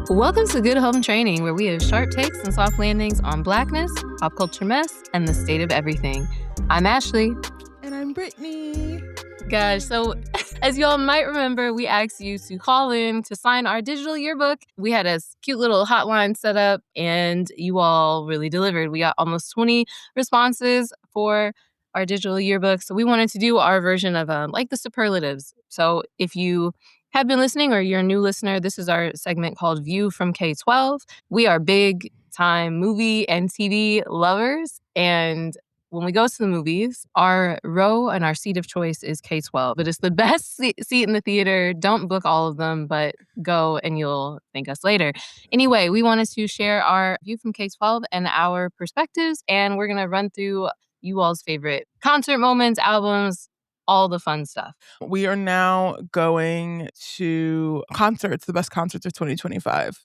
Welcome to Good Home Training, where we have sharp takes and soft landings on Blackness, pop culture mess, and the state of everything. I'm Ashley. And I'm Brittany. Gosh, so as y'all might remember, we asked you to call in to sign our digital yearbook. We had a cute little hotline set up, and you all really delivered. We got almost 20 responses for our digital yearbook. So we wanted to do our version of like the superlatives. So if you have been listening or you're a new listener, this is our segment called View from K-12. We are big time movie and TV lovers, and when we go to the movies, our row and our seat of choice is K-12. It is the best seat in the theater. Don't book all of them, but go and you'll thank us later. Anyway, we wanted to share our view from K-12 and our perspectives, and we're going to run through you all's favorite concert moments, albums, all the fun stuff. We are now going to concerts, the best concerts of 2025.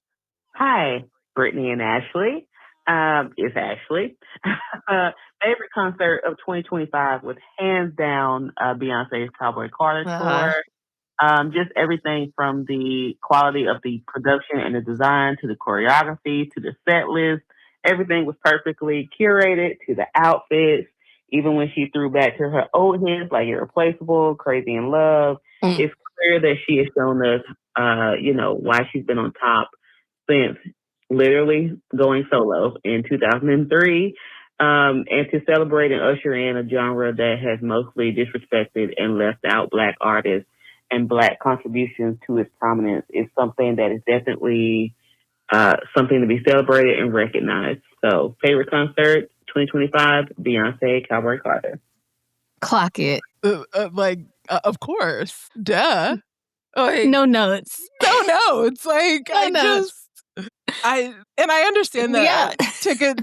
Hi, Brittany and Ashley. It's Ashley. Favorite concert of 2025 was hands down Beyonce's Cowboy Carter tour. Just everything from the quality of the production and the design to the choreography to the set list. Everything was perfectly curated to the outfits. Even when she threw back to her old hits like Irreplaceable, Crazy in Love, it's clear that she has shown us, why she's been on top since literally going solo in 2003. And to celebrate and usher in a genre that has mostly disrespected and left out Black artists and Black contributions to its prominence is something that is definitely something to be celebrated and recognized. So, favorite concert, 2025, Beyonce, Cowboy Carter. Clock it. Of course. Duh. Like, no notes. No notes. Like, I understand that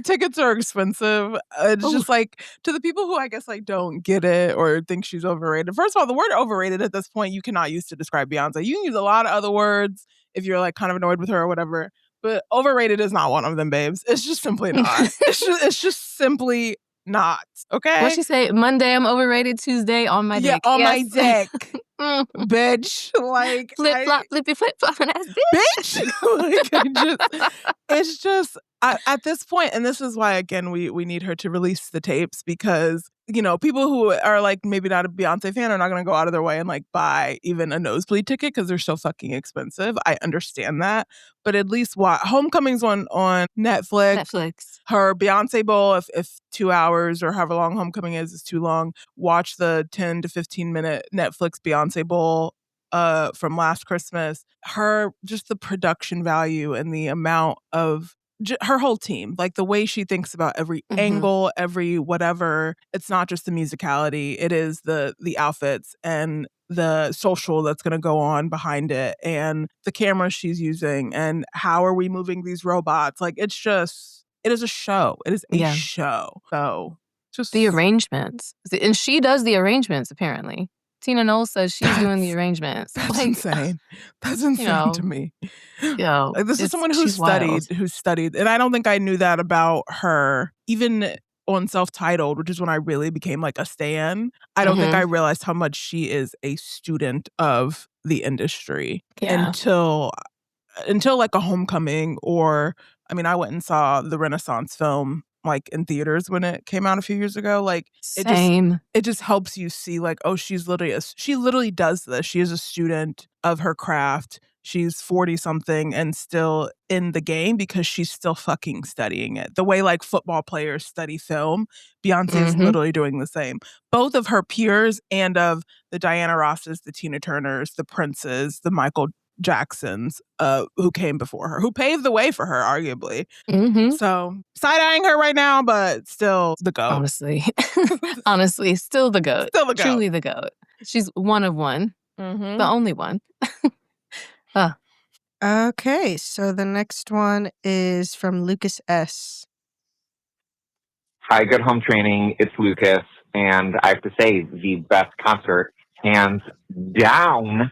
tickets are expensive. It's just like, to the people who I guess like don't get it or think she's overrated. First of all, the word overrated at this point you cannot use to describe Beyonce. You can use a lot of other words if you're like kind of annoyed with her or whatever. But overrated is not one of them, babes. It's just simply not. It's just simply not. Okay. What'd she say? Monday I'm overrated. Tuesday on my dick. Yeah, on my dick. Bitch. Like flip flop, flippy flip flop, and ass bitch. Like, it's just at this point, and this is why again we need her to release the tapes because people who are like maybe not a Beyonce fan are not going to go out of their way and like buy even a nosebleed ticket because they're so fucking expensive. I understand that, but at least Homecoming's on Netflix. Her Beyonce Bowl, if 2 hours or however long Homecoming is too long, watch the 10 to 15 minute Netflix Beyonce Bowl from last Christmas. Her just the production value and the amount of her whole team, like the way she thinks about every angle, every whatever. It's not just the musicality; it is the outfits and the social that's going to go on behind it, and the cameras she's using, and how are we moving these robots? Like it is a show. It is a show. So just the arrangements, and she does the arrangements apparently. Tina Knowles says she's doing the arrangements. That's insane. That's insane to me. Like this is someone who studied, and I don't think I knew that about her. Even on Self-Titled, which is when I really became like a stan, I don't think I realized how much she is a student of the industry until like a Homecoming or I went and saw the Renaissance film like in theaters when it came out a few years ago. Like it just helps you see like, oh, she literally does this. She is a student of her craft. She's 40 something and still in the game because she's still fucking studying it. The way like football players study film, Beyonce is literally doing the same. Both of her peers and of the Diana Rosses, the Tina Turners, the Princes, the Michael Jacksons who came before her, who paved the way for her, arguably. So side-eyeing her right now, but still the GOAT. Honestly, still the GOAT. Still the GOAT. Truly the GOAT. She's one of one. The only one. Okay, so the next one is from Lucas S. Hi, Good Home Training. It's Lucas. And I have to say, the best concert, hands down,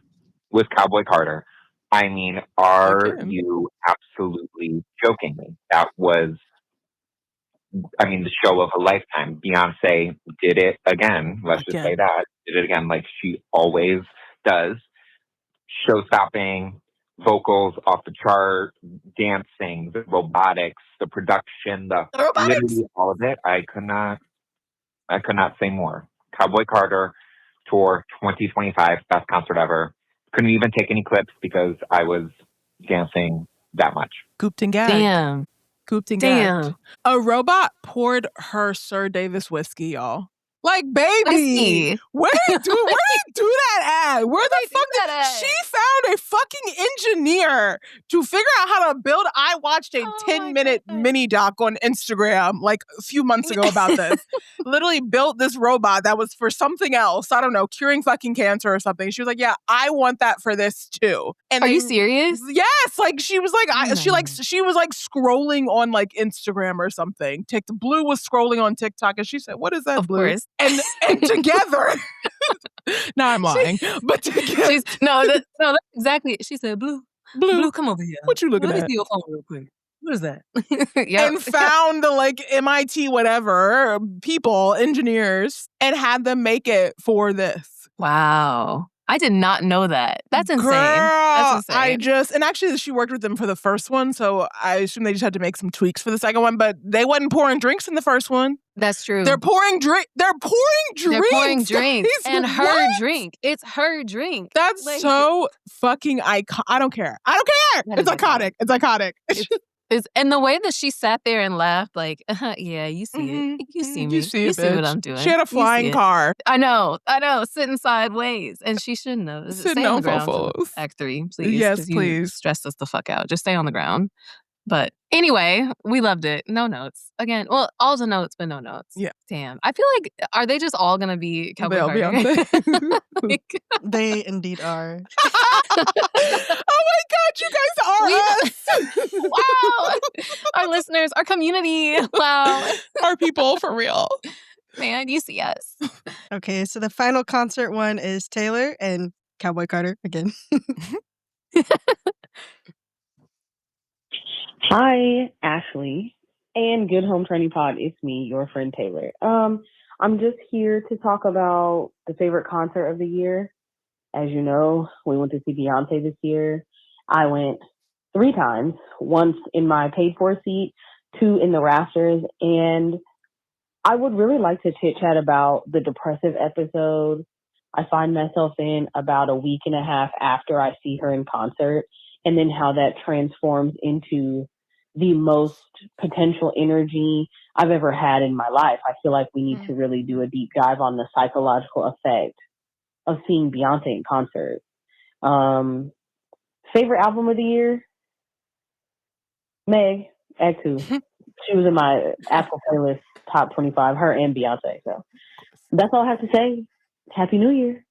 was Cowboy Carter. I mean, are you absolutely joking me? That was, the show of a lifetime. Beyonce did it again. Let's just say that. Did it again like she always does. Show-stopping, vocals off the chart, dancing, the robotics, the production, literally all of it. I could not say more. Cowboy Carter Tour 2025, best concert ever. Couldn't even take any clips because I was dancing that much. Cooped and gagged. Damn. Cooped and gagged. A robot poured her Sir Davis whiskey, y'all. Like, baby, where did you do that at? Where the fuck did that? She found a fucking engineer to figure out how to build. I watched a 10-minute mini doc on Instagram like a few months ago about this. Literally built this robot that was for something else. I don't know, curing fucking cancer or something. She was like, yeah, I want that for this too. And are you serious? Yes. Like she was like, she was like scrolling on like Instagram or something. Blue was scrolling on TikTok and she said, what is that, Blue? Of course. And together, now I'm lying, but together. That's exactly. She said, Blue, come over here. What you looking at? Let me see your phone real quick. What is that? And found the like MIT whatever people, engineers, and had them make it for this. Wow. I did not know that. That's insane. Girl, that's insane. And actually she worked with them for the first one, so I assume they just had to make some tweaks for the second one, but they wasn't pouring drinks in the first one. That's true. They're pouring drinks. They're pouring drinks. And her drink. It's her drink. That's like, so fucking iconic. I don't care. It's iconic. It's iconic. And the way that she sat there and laughed, like, yeah, you see it. You see me. You see what I'm doing. She had a flying car. I know, sitting sideways. And she shouldn't have. Sitting stay on the on ground Act 3, please. Yes, please. You stressed us the fuck out. Just stay on the ground. But anyway, we loved it. No notes. Again, well, all the notes, but no notes. Yeah. Damn. I feel like, are they just all going to be Cowboy Carter? They indeed are. Oh my God, you guys are us. Wow. Our listeners, our community. Wow. Our people, for real. Man, you see us. Okay, so the final concert one is Taylor and Cowboy Carter again. Hi, Ashley, and Good Home Training Pod. It's me, your friend Taylor. I'm just here to talk about the favorite concert of the year. As you know, we went to see Beyonce this year. I went 3 times, once in my paid-for seat, 2 in the rafters, and I would really like to chit-chat about the depressive episode I find myself in about a week and a half after I see her in concert, and then how that transforms into the most potential energy I've ever had in my life. I feel like we need to really do a deep dive on the psychological effect of seeing Beyonce in concert. Favorite album of the year? Meg, Act 2. She was in my Apple playlist top 25, her and Beyonce. So that's all I have to say. Happy New Year.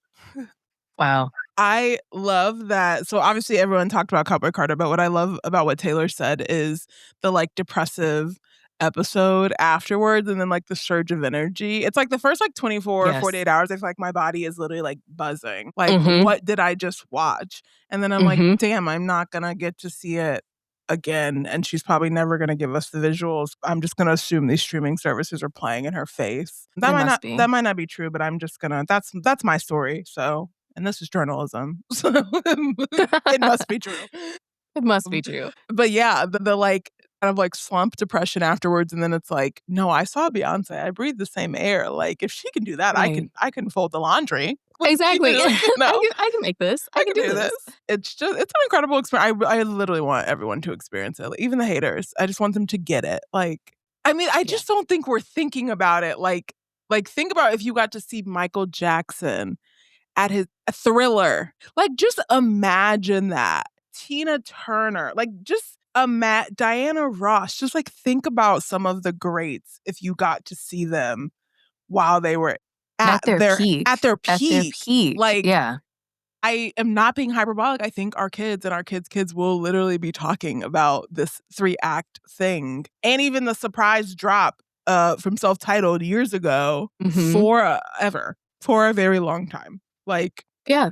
Wow. I love that. So obviously everyone talked about Cowboy Carter, but what I love about what Taylor said is the like depressive episode afterwards and then like the surge of energy. It's like the first like 24 or 48 hours, I feel like my body is literally like buzzing. Like, what did I just watch? And then I'm like, damn, I'm not gonna get to see it again. And she's probably never gonna give us the visuals. I'm just gonna assume these streaming services are playing in her face. That might not be true, but I'm just gonna that's my story. So, and this is journalism. So it must be true. It must be true. But yeah, the like kind of like slump depression afterwards, and then it's like, no, I saw Beyonce. I breathe the same air. Like if she can do that, Right. I can fold the laundry. Exactly. You know? I can make this. I can do this. It's an incredible experience. I literally want everyone to experience it. Like, even the haters. I just want them to get it. Like, I mean, I just don't think we're thinking about it. Like think about if you got to see Michael Jackson at his Thriller. Like, just imagine that. Tina Turner. Like, just Diana Ross. Just like think about some of the greats if you got to see them while they were at their peak. At their peak. Like, yeah. I am not being hyperbolic. I think our kids and our kids' will literally be talking about this 3-act thing. And even the surprise drop from Self-Titled years ago forever. For a very long time. Like, yeah.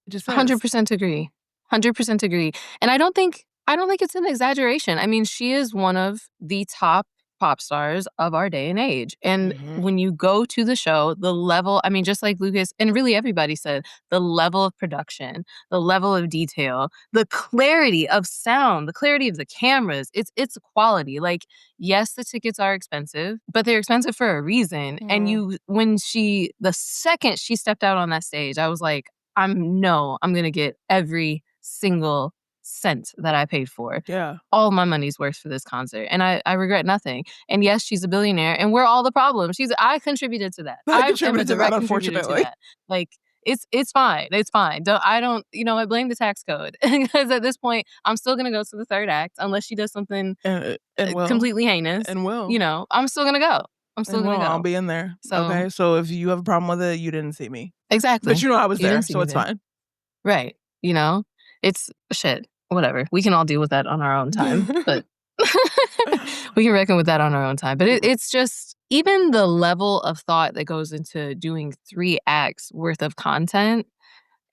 Just 100% agree. 100% agree. And I don't think it's an exaggeration. I mean, she is one of the top pop stars of our day and age. And when you go to the show, the level, I mean, just like Lucas and really everybody said, the level of production, the level of detail, the clarity of sound, the clarity of the cameras, it's quality. Like, yes, the tickets are expensive, but they're expensive for a reason. And the second she stepped out on that stage, I was like, I'm going to get every single cent that I paid for. Yeah. All my money's worth for this concert. And I regret nothing. And yes, she's a billionaire and we're all the problem. I contributed to that. I contributed to that, unfortunately. Like, it's fine. It's fine. I blame the tax code because at this point, I'm still going to go to the third act unless she does something completely heinous. And I'm still going to go. I'm still going to go. I'll be in there. Okay. So if you have a problem with it, you didn't see me. Exactly. But I was there, so it's fine. Right. It's shit. Whatever. We can all deal with that on our own time. But we can reckon with that on our own time. But it's just, even the level of thought that goes into doing 3 acts worth of content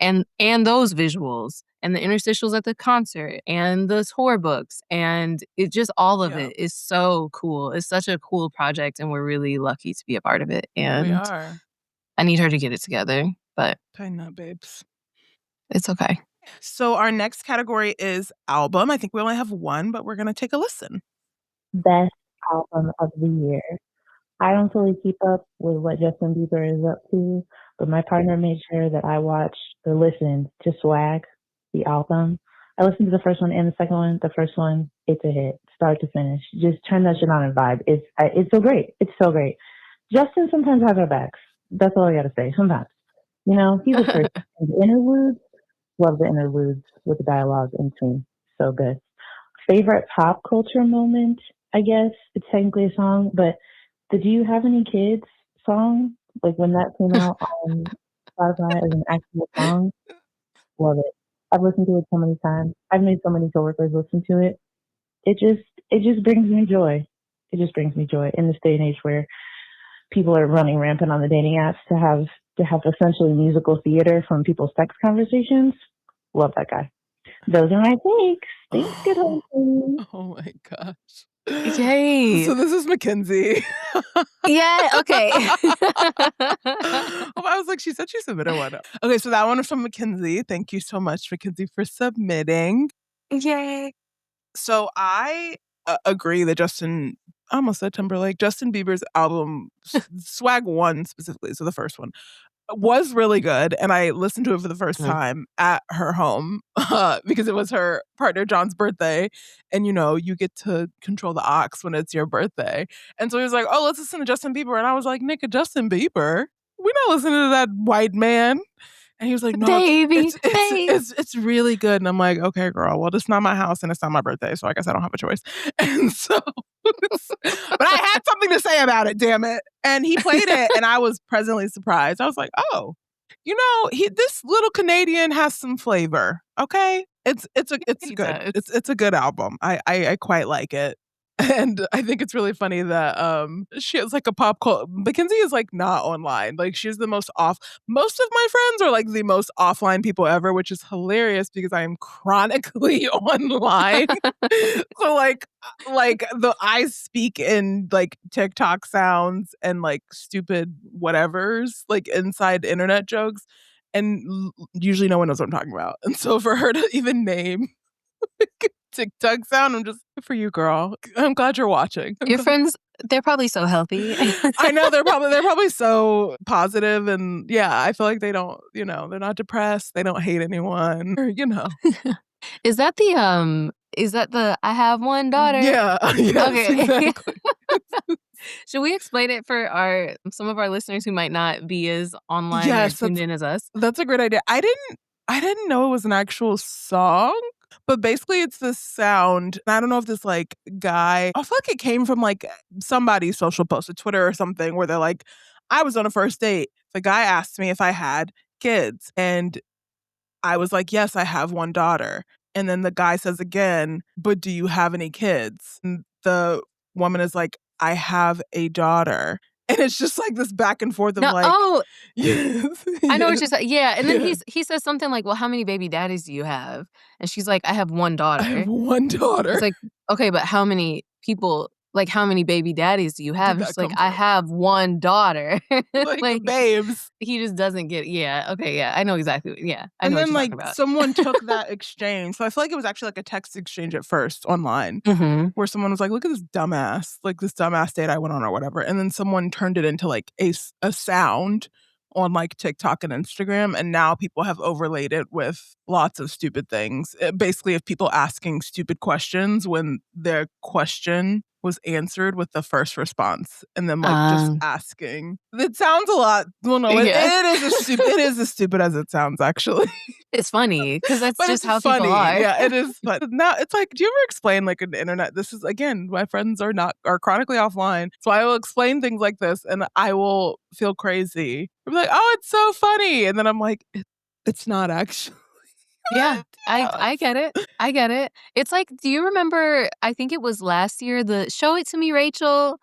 and those visuals and the interstitials at the concert and the tour books and it just all of it is so cool. It's such a cool project and we're really lucky to be a part of it. And we are. I need her to get it together, but tighten up, babes. It's okay. So our next category is album. I think we only have one, but we're going to take a listen. Best album of the year. I don't fully keep up with what Justin Bieber is up to, but my partner made sure that I watched or listened to Swag, the album. I listened to the first one and the second one. The first one, it's a hit, start to finish. Just turn that shit on and vibe. It's so great. It's so great. Justin sometimes has our backs. That's all I got to say. Sometimes. He's a person. The interludes, love the interludes with the dialogue in between. So good. Favorite pop culture moment, I guess. It's technically a song, but the Do You Have Any Kids song, like when that came out on Spotify as an actual song, love it. I've listened to it so many times. I've made so many coworkers listen to it. It just brings me joy. It just brings me joy in this day and age where people are running rampant on the dating apps to have essentially musical theater from people's sex conversations. Love that guy. Those are my takes. Thanks, good home. Oh my gosh. Yay. So this is Mackenzie. Yeah, okay. I was like, she said she submitted one. Okay, so that one is from Mackenzie. Thank you so much, Mackenzie, for submitting. Yay. So I agree that Justin Bieber's album, Swag 1 specifically, so the first one, was really good. And I listened to it for the first time at her home because it was her partner John's birthday. And, you get to control the aux when it's your birthday. And so he was like, oh, let's listen to Justin Bieber. And I was like, nigga, Justin Bieber? We're not listening to that white man. And he was like, no, it's really good. And I'm like, okay, girl, well, it's not my house and it's not my birthday. So I guess I don't have a choice. And so, but I had something to say about it, damn it. And he played it and I was pleasantly surprised. I was like, oh, this little Canadian has some flavor. Okay. It's good. It's a good album. I quite like it. And I think it's really funny that she has like a pop culture. Mackenzie is like not online. Like she's the most off. Most of my friends are like the most offline people ever, which is hilarious because I am chronically online. So like I speak in like TikTok sounds and like stupid whatevers, like inside internet jokes, and usually no one knows what I'm talking about. And so for her to even name TikTok sound, I'm just, good for you, girl. I'm glad you're watching. Your friends, they're probably so healthy. I know they're probably so positive, and yeah, I feel like they don't, they're not depressed, they don't hate anyone, or, Is that the I have one daughter? Yeah. Yes, okay. Exactly. Should we explain it for some of our listeners who might not be as online or tuned in as us? That's a great idea. I didn't know it was an actual song. But basically, it's this sound. I don't know if this like guy, I feel like it came from like somebody's social post, a Twitter or something, where they're like, I was on a first date. The guy asked me if I had kids. And I was like, yes, I have one daughter. And then the guy says again, but do you have any kids? And the woman is like, I have a daughter. And it's just like this back and forth of yes, I know what you're saying. Yeah. And then he says something like, well, how many baby daddies do you have? And she's like, I have one daughter. I have one daughter. It's like, okay, but how many people like, how many baby daddies do you have? Did And that she's like, come I from? have one daughter. Like, babes. He just doesn't get, yeah, okay, yeah, I know exactly, yeah, I And know what then, you're like, talking about. someone took that exchange. So I feel like it was actually like a text exchange at first online where someone was like, look at this dumbass date I went on or whatever. And then someone turned it into like a sound on like TikTok and Instagram. And now people have overlaid it with lots of stupid things. Basically, of people asking stupid questions when their question was answered with the first response, and then like just asking. It sounds a lot. Well, no, it is as stupid as it sounds. Actually, it's funny because that's but just it's how funny. people are. Yeah, it is. But now it's like, do you ever explain like an internet? This is again, my friends are chronically offline, so I will explain things like this, and I will feel crazy. I'm like, oh, it's so funny, and then I'm like, it's not actually. Yeah, I get it. I get it. It's like, do you remember, I think it was last year, the "Show It to Me, Rachel,"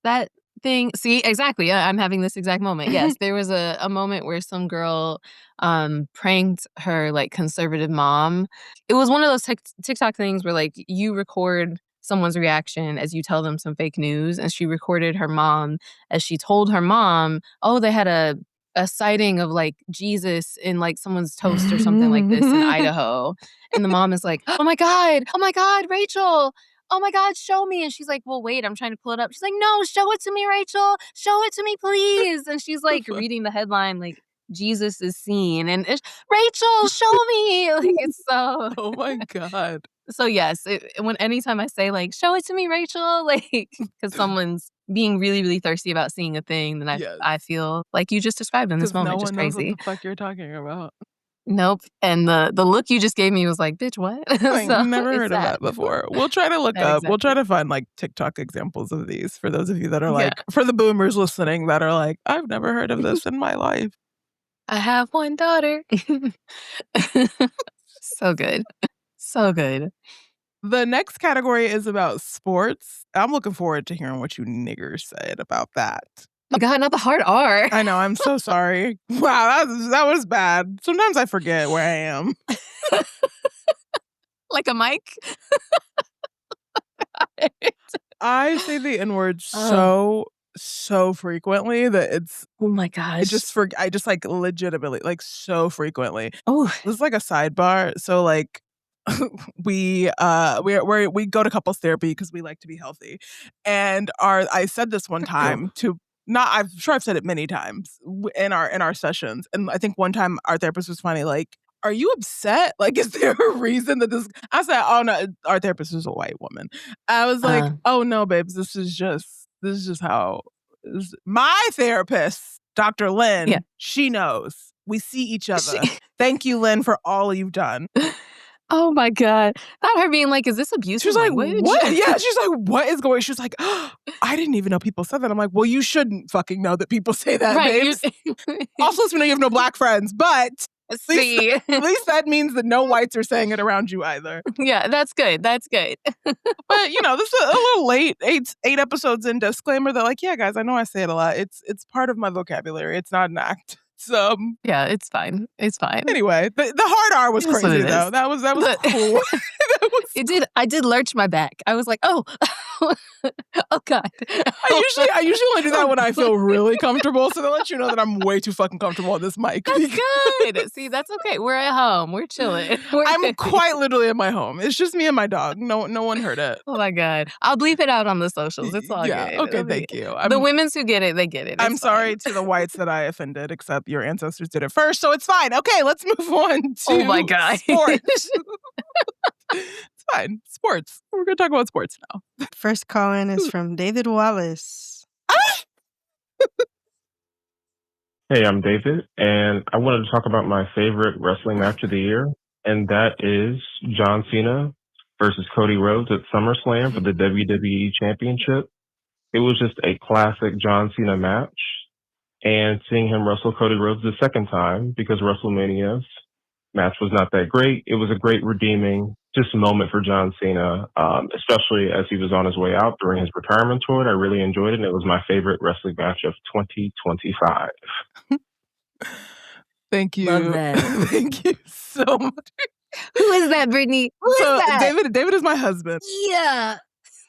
that thing? See, exactly, yeah, I'm having this exact moment. Yes, there was a moment where some girl, pranked her, like, conservative mom. It was one of those TikTok things where, like, you record someone's reaction as you tell them some fake news, and she recorded her mom as she told her mom, "Oh, they had a sighting of, like, Jesus in, like, someone's toast or something like this in Idaho." And the mom is like, oh my God, Rachel. Oh my God, show me." And she's like, well, wait, I'm trying to pull it up. She's like, no, show it to me, Rachel. Show it to me, please." And she's like reading the headline, like, "Jesus is seen." And Rachel, show me. Like, it's so. Oh my God. So yes, anytime I say like, "Show it to me, Rachel," like, because someone's being really, really thirsty about seeing a thing, then I feel like you just described in this moment, no just one knows what crazy. the fuck you're talking about. Nope. And the look you just gave me was like, bitch, what? I So, never it's heard of that before. We'll try to look up. We'll try to find like TikTok examples of these for those of you that are like, for the boomers listening that are like, I've never heard of this in my life. I have one daughter. So good. So good. The next category is about sports. I'm looking forward to hearing what you niggers said about that. Oh my God, not the hard R. I know. I'm so sorry. Wow, that was bad. Sometimes I forget where I am. Like a mic? I say the N-word so frequently that it's, oh my gosh, I just like legitimately, like, so frequently. Oh, this is like a sidebar. So like, we go to couples therapy because we like to be healthy, and I said this one time to. I'm sure I've said it many times in our sessions, and I think one time our therapist was funny, like, "Are you upset? Like, is there a reason that this?" I said, "Oh no." Our therapist was a white woman. I was like, "Oh no, babes, this is just how my therapist, Dr. Lynn. She knows. We see each other. Thank you, Lynn, for all you've done." Oh my God. Not her being like, is this abusive? She's like, what? Yeah, she's like, what is going? She was like, oh, I didn't even know people said that. I'm like, well, you shouldn't fucking know that people say that, babes. Also, so we know you have no black friends, but at least that means that no whites are saying it around you either. Yeah, that's good. That's good. But, you know, this is a little late, eight episodes in, disclaimer that, like, yeah, guys, I know I say it a lot. It's part of my vocabulary. It's not an act. So yeah, it's fine. It's fine. Anyway, the hard R was crazy though. That was cool. I did lurch my back. I was like, oh, oh God. I usually only do that when I feel really comfortable. So they'll let you know that I'm way too fucking comfortable on this mic. That's good. See, that's okay. We're at home. We're chilling. I'm quite literally at my home. It's just me and my dog. No one heard it. Oh my God. I'll bleep it out on the socials. It's all good. Okay, thank you. The women's who get it, they get it. I'm sorry to the whites that I offended, except your ancestors did it first, so it's fine. Okay, let's move on to oh my God. Sports. It's fine. Sports. We're going to talk about sports now. First call-in is from David Wallace. Hey, I'm David, and I wanted to talk about my favorite wrestling match of the year, and that is John Cena versus Cody Rhodes at SummerSlam for the WWE Championship. It was just a classic John Cena match. And seeing him wrestle Cody Rhodes the second time, because WrestleMania's match was not that great, it was a great redeeming just moment for John Cena, especially as he was on his way out during his retirement tour. I really enjoyed it, and it was my favorite wrestling match of 2025. Thank you. Love that. Thank you so much. Who is that, Brittany? Who is that? David is my husband. Yeah.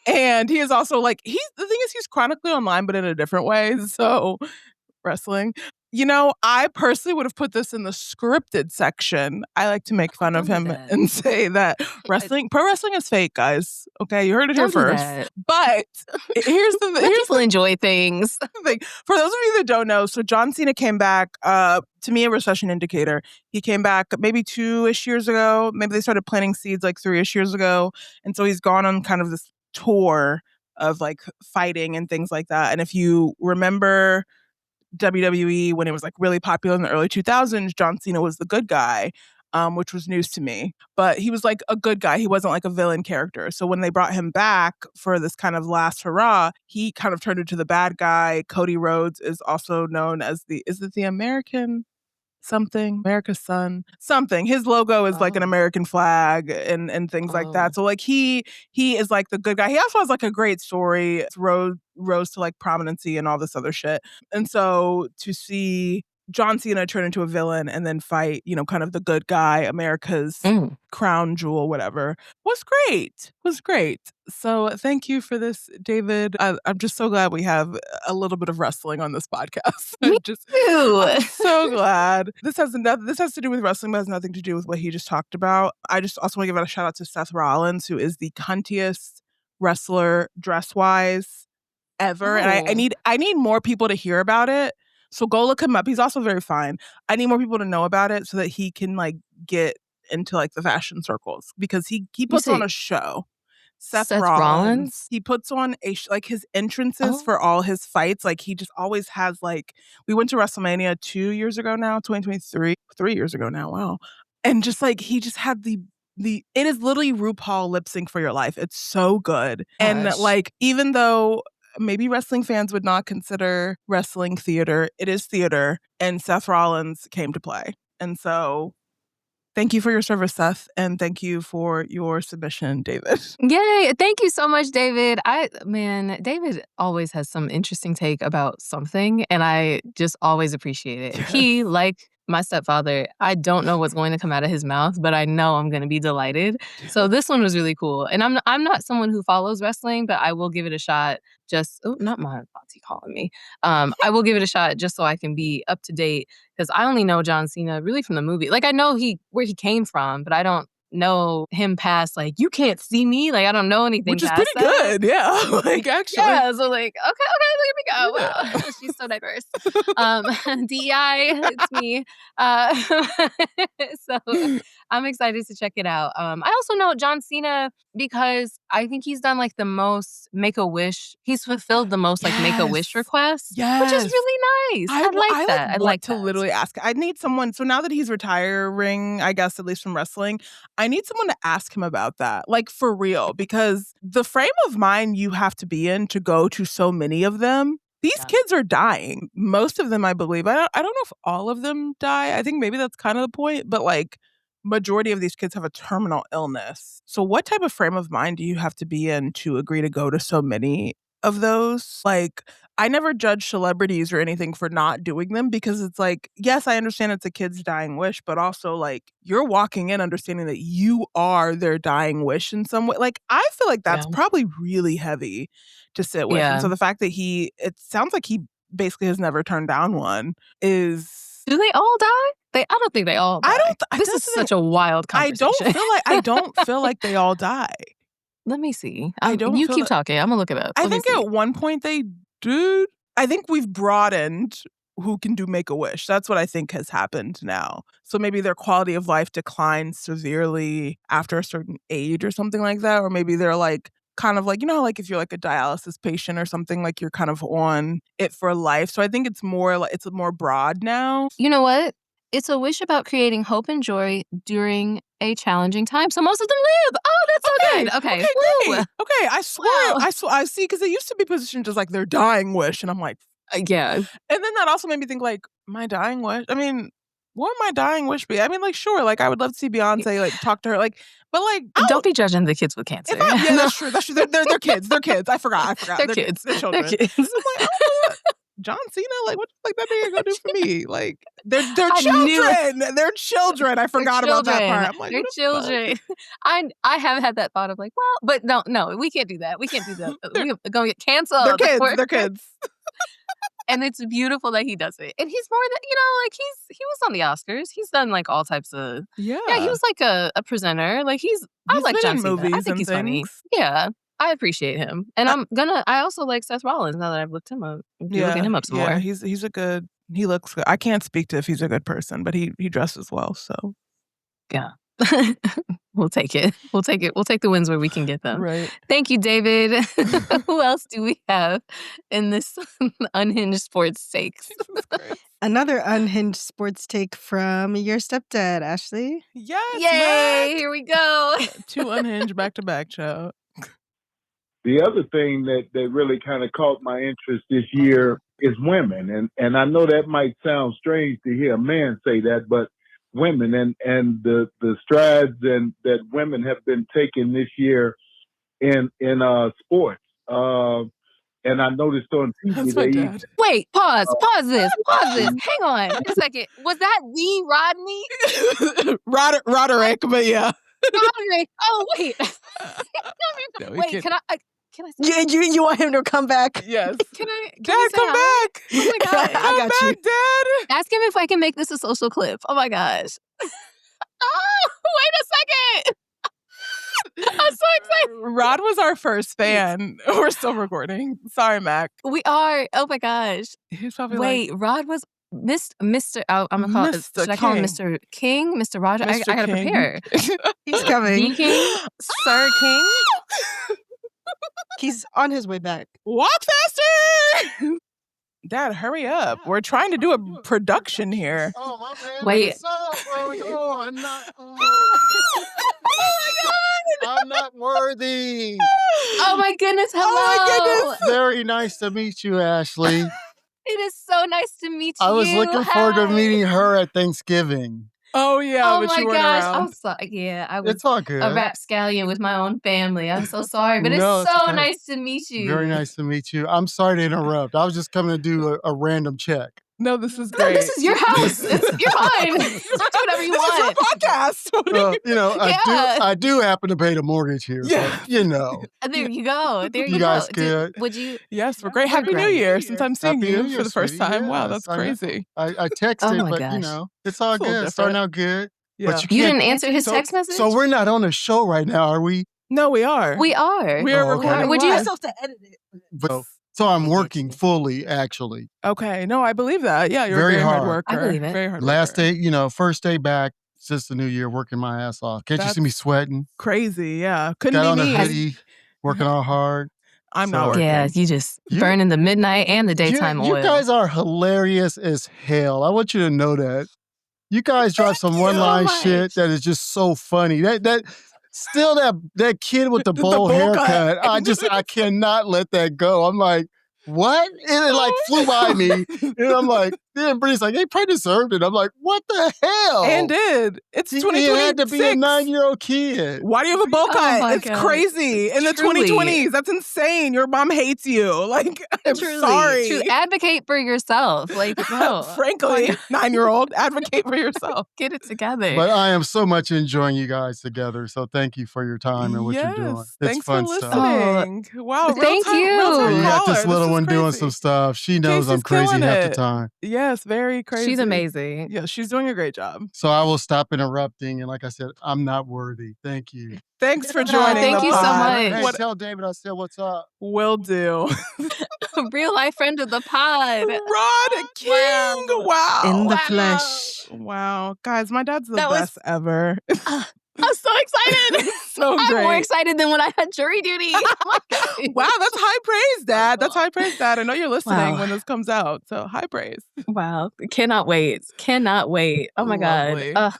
And he is also like, the thing is he's chronically online, but in a different way. So wrestling. I personally would have put this in the scripted section. I like to make fun of him and say that pro wrestling is fake, guys. Okay, you heard it here first. But here's the Let people enjoy things. For those of you that don't know, so John Cena came back, to me, a recession indicator. He came back maybe 2-ish years ago. Maybe they started planting seeds like 3-ish years ago. And so he's gone on kind of this tour of like fighting and things like that. And if you remember WWE when it was like really popular in the early 2000s, John Cena was the good guy, which was news to me. But he was like a good guy. He wasn't like a villain character. So when they brought him back for this kind of last hurrah, he kind of turned into the bad guy. Cody Rhodes is also known as is it the American something, America's son, something. His logo is like an American flag and things like that. So like he is like the good guy. He also has like a great story. It's rose to like prominency and all this other shit. And so to see John Cena turn into a villain and then fight, kind of the good guy, America's crown jewel, whatever, was great. So thank you for this, David. I'm just so glad we have a little bit of wrestling on this podcast. Me too. I'm so glad. This has to do with wrestling, but has nothing to do with what he just talked about. I just also want to give out a shout out to Seth Rollins, who is the cuntiest wrestler dress-wise ever. And I need more people to hear about it. So go look him up. He's also very fine. I need more people to know about it so that he can like get into like the fashion circles, because he puts on a show. Seth Rollins. He puts on like his entrances for all his fights. Like he just always has like, we went to WrestleMania 2 years ago now, 2023, 3 years ago now. Wow. And just like, he just had it is literally RuPaul lip sync for your life. It's so good. Gosh. And like, even though maybe wrestling fans would not consider wrestling theater, it is theater, and Seth Rollins came to play. And so thank you for your service, Seth, and thank you for your submission, David. Yay. Thank you so much, David. David always has some interesting take about something, and I just always appreciate it. Yes. He, like my stepfather, I don't know what's going to come out of his mouth, but I know I'm going to be delighted. So this one was really cool. And I'm not someone who follows wrestling, but I will give it a shot. Not my auntie calling me. I will give it a shot just so I can be up to date, because I only know John Cena really from the movie. Like, I know where he came from, but I don't know him past like, you can't see me. Like, I don't know anything. Which is pretty good, yeah. Like, actually, yeah. So like, okay, here we go. Yeah. Wow, she's so diverse. DEI, it's me. So I'm excited to check it out. I also know John Cena because I think he's done like the most Make-A-Wish. He's fulfilled the most like Make-A-Wish requests, which is really nice. I like that. I'd like to literally ask. I need someone. So now that he's retiring, I guess at least from wrestling, I need someone to ask him about that, like for real, because the frame of mind you have to be in to go to so many of them. These kids are dying. Most of them, I believe. I don't know if all of them die. I think maybe that's kind of the point, but like, majority of these kids have a terminal illness. So what type of frame of mind do you have to be in to agree to go to so many of those? Like, I never judge celebrities or anything for not doing them, because it's like, yes, I understand it's a kid's dying wish, but also like, you're walking in understanding that you are their dying wish in some way. Like, I feel like that's probably really heavy to sit with. And so the fact that it sounds like he basically has never turned down one is... Do they all die? I don't think they all die. This is such a wild conversation. I don't feel like they all die. Let me see. You keep talking. I'm gonna look it up. I think at one point they do. I think we've broadened who can do Make-A-Wish. That's what I think has happened now. So maybe their quality of life declines severely after a certain age or something like that. Or maybe they're like, kind of like, like if you're like a dialysis patient or something, like you're kind of on it for life. So I think it's more broad now. You know what? It's a wish about creating hope and joy during a challenging time. So most of them live. Oh, that's so good. Okay. Great. Okay. I swear. Wow. I see, because it used to be positioned as like their dying wish. And I'm like, yeah. And then that also made me think like, my dying wish. I mean, what would my dying wish be? I mean, like, sure, like I would love to see Beyonce, like talk to her, like, but like, don't be judging the kids with cancer. Yeah, that's true. That's true. They're kids. They're kids. I forgot. They're kids. They're children. They're kids. I'm like, John Cena? Like, what the fuck that nigga gonna do for me? Like, they're children. They're children. I forgot about that part. I'm like, they're children. I have had that thought of like, well, but no, we can't do that. We can't do that. We're gonna get canceled. They're kids. They're kids. And it's beautiful that he does it. And he's more than, like he was on the Oscars. He's done like all types of he was like a presenter. Like I like John Cena. I think he's funny. Yeah. I appreciate him. And I also like Seth Rollins now that I've looked him up. Looking him up some more. He looks good. I can't speak to if he's a good person, but he dresses well, so. Yeah. We'll take it. We'll take the wins where we can get them. Right. Thank you, David. Who else do we have in this unhinged sports takes? Another unhinged sports take from your stepdad, Ashley. Yes. Yay! Here we go. 2 unhinged back-to-back, child. The other thing that really kind of caught my interest this year is women. And I know that might sound strange to hear a man say that, but women and the strides that women have been taking this year in sports. And I noticed on TV. Wait, pause this. Hang on a second. Was that the Rodney? Roderick, but yeah. Roderick. Oh, wait. Wait, can I say you want him to come back? Yes. Can Dad, come back. Oh my God. I got you. Dad. Ask him if I can make this a social clip. Oh my gosh. Oh, wait a second. I'm so excited. Rod was our first fan. We're still recording. Sorry, Mac. We are. Oh my gosh. He's probably Rod was Mr. I'm gonna call it. Should I call him Mr. King? Mr. Roger? I gotta prepare. He's coming. The King? Sir King? He's on his way back. Walk faster! Dad, hurry up. We're trying to do a production here. Oh, my man. Wait. I'm not. I'm not worthy. Oh my goodness. Hello. Oh my goodness. Very nice to meet you, Ashley. It is so nice to meet you. I was looking forward to meeting her at Thanksgiving. Oh, yeah. Oh but my you weren't gosh. around. I'm sorry. Yeah, I was It's all good. a rapscallion with my own family. I'm so sorry. But No, it's it's so okay. nice to meet you. Very nice to meet you. I'm sorry to interrupt. I was just coming to do a random check. No, this is No, great. this is your house. You're fine. Do whatever you This is your want. podcast. I do happen to pay the mortgage here. Yeah. So, There you go. There you You guys go. good? Would you? Yes, we're great. Happy New Year. Since I'm seeing Happy New you Year, for the first sweetie. time. Wow, Yes, that's I know. crazy. I texted, Oh my but gosh. it's all It's a little good. different. Starting out good. Yeah. But You can't- didn't answer his text message? So we're not on the show right now, are we? No, we are. We are. We are Oh, okay. recording. Would you- live. myself to edit it. But, so I'm working fully, actually. Okay. No, I believe that. Yeah, you're Very a very hard hard. worker. I believe it. Very hard Last worker. day, first day back since the new year, working my ass off. Can't you see me sweating? Crazy. Yeah. Couldn't Got on be a me. hoodie, working all hard. I'm not So- working. Yeah, you just burning the midnight and the daytime you oil. guys are hilarious as hell. I want you to know that. You guys drive some one-line much. shit that is just so funny. That still that kid with the bowl bowl haircut. cut. I cannot let that go. I'm like, what? And it like flew by me. And I'm like, then Brittany's like, they probably deserved it. I'm like, what the hell? And did. It's he 2026. had to be a 9-year-old kid. Why do you have a bowl Oh cut? my It's God. crazy. In the Truly. 2020s. That's insane. Your mom hates you. Like, I'm Truly, sorry. true. Advocate for yourself. Like, no. Frankly, 9-year-old, advocate for yourself. Get it together. But I am so much enjoying you guys together. So thank you for your time and what you're doing. It's Thanks fun for stuff. listening. Wow. real Thank time- you. real time You got this caller. little is one doing crazy. some stuff. She knows I'm Casey's crazy killing half the it. time. Yes, very crazy. She's amazing. Yeah, she's doing a great job. So I will stop interrupting. And like I said, I'm not worthy. Thank you. Thanks for joining. thank the you so pod. much. Hey, What tell David I said what's up. will do. Real life friend of the pod. Rod King. Wow. In the Wow. flesh. Wow. Guys, my dad's the That was- best ever. I'm so excited. So I'm great. more excited than when I had jury duty. Oh my God. Wow, that's high praise, Dad. That's high praise, Dad. I know you're listening Wow. when this comes out. So high praise. Wow. Cannot wait. Cannot wait. Oh my Lovely. God.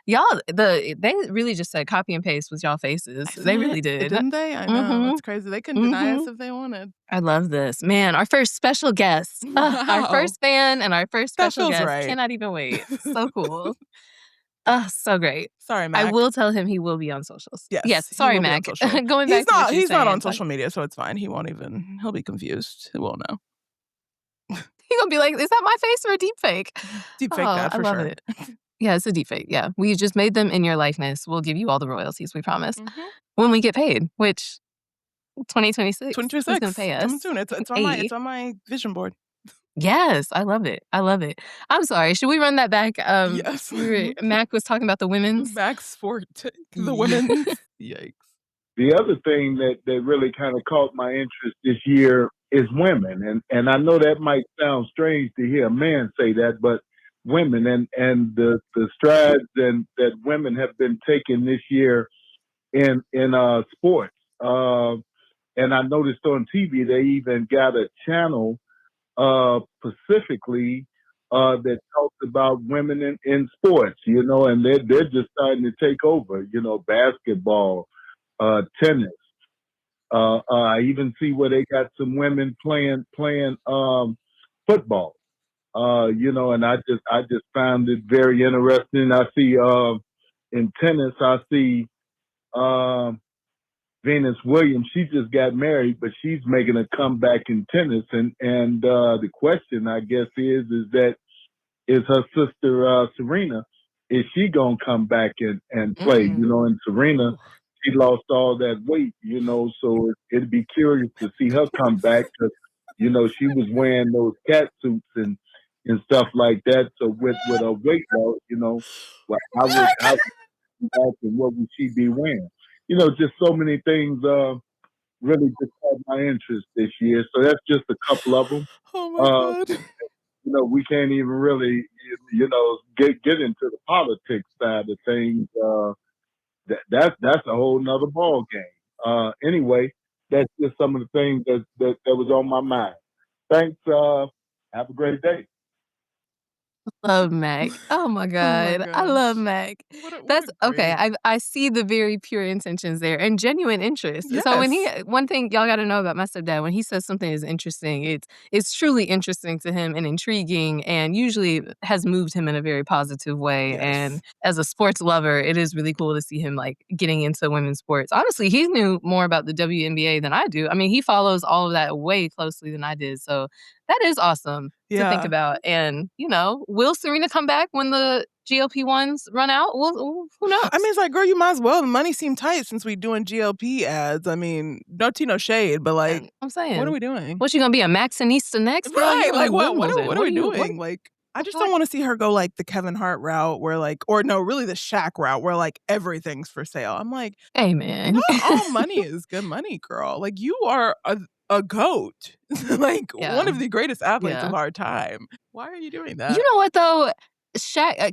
Y'all, they really just said copy and paste with y'all faces. They really did. Didn't they? I know. Mhm. It's crazy. They couldn't deny us if they wanted. I love this. Man, our first special guest. Our Wow. first fan and our first That special feels guest. right. Cannot even wait. So cool. So great. Sorry, Mac. I will tell him he will be on socials. Yes, Yes. he Sorry, will be on Mac. social. Going back He's to what not. you're He's not saying. on social media, so it's fine. He won't even. He'll be confused. He won't know. He's gonna be like, is that my face or a deep fake? Deep fake that I for love sure. it. Yeah, it's a deep fake. Yeah. We just made them in your likeness. We'll give you all the royalties, we promise. When we get paid, which 2026. Who's gonna 2026 pay us? coming soon. It's on my vision board. Yes, I love it. I love it. I'm sorry. Should we run that back? Yes. Mac was talking about the women's. Mac's sport, the women's. Yikes. The other thing that really kind of caught my interest this year is women. And I know that might sound strange to hear a man say that, but women and the strides that women have been taking this year in sports. And I noticed on TV they even got a channel specifically that talks about women in sports, and they're just starting to take over, basketball, tennis. I even see where they got some women playing football. And I just found it very interesting. I see in tennis, I see Venus Williams. She just got married, but she's making a comeback in tennis. And the question, I guess, is that is her sister Serena, is she gonna come back and play? And Serena, she lost all that weight, so it'd be curious to see her come back because, she was wearing those cat suits and stuff like that. So with a weight loss, how would imagine what would she be wearing? Just so many things really just caught my interest this year. So that's just a couple of them. Oh my God. We can't even really, get into the politics side of things. That's a whole nother ball game. Anyway, that's just some of the things that was on my mind. Thanks. Have a great day. Love Mac. Oh my God. I love Mac. That's okay. I see the very pure intentions there and genuine interest. Yes. So one thing y'all got to know about my stepdad, when he says something is interesting, it's truly interesting to him and intriguing and usually has moved him in a very positive way. Yes. And as a sports lover, it is really cool to see him like getting into women's sports. Honestly, he knew more about the WNBA than I do. I mean, he follows all of that way closely than I did. So that is awesome to think about. And, will Serena come back when the GLP-1s run out? Well, who knows? I mean, it's like, girl, you might as well. The money seemed tight since we doing GLP ads. I mean, no tea, no shade, but like, I'm saying, what are we doing? What's she going to be, a Maxinista next? Right, like, what are we doing? Like, I just don't want to see her go like the Kevin Hart route where like, or no, really the Shaq route where like everything's for sale. I'm like, hey man, not all money is good money, girl. Like you are a GOAT, like one of the greatest athletes of our time. Why are you doing that? You know what though?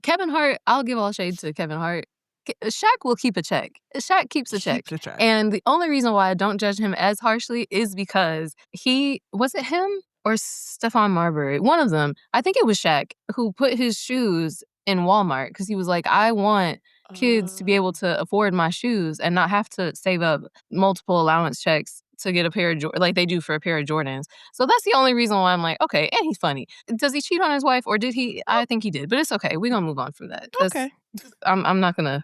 Kevin Hart, I'll give all shade to Kevin Hart. Shaq will keep a check. Shaq keeps a check. And the only reason why I don't judge him as harshly is because was it him or Stephon Marbury? One of them, I think it was Shaq, who put his shoes in Walmart because he was like, I want kids to be able to afford my shoes and not have to save up multiple allowance checks to get a pair of like they do for a pair of Jordans. So that's the only reason why I'm like, okay, and he's funny. Does he cheat on his wife or did he? I think he did, but it's okay. We're gonna move on from that. Okay. I'm not gonna.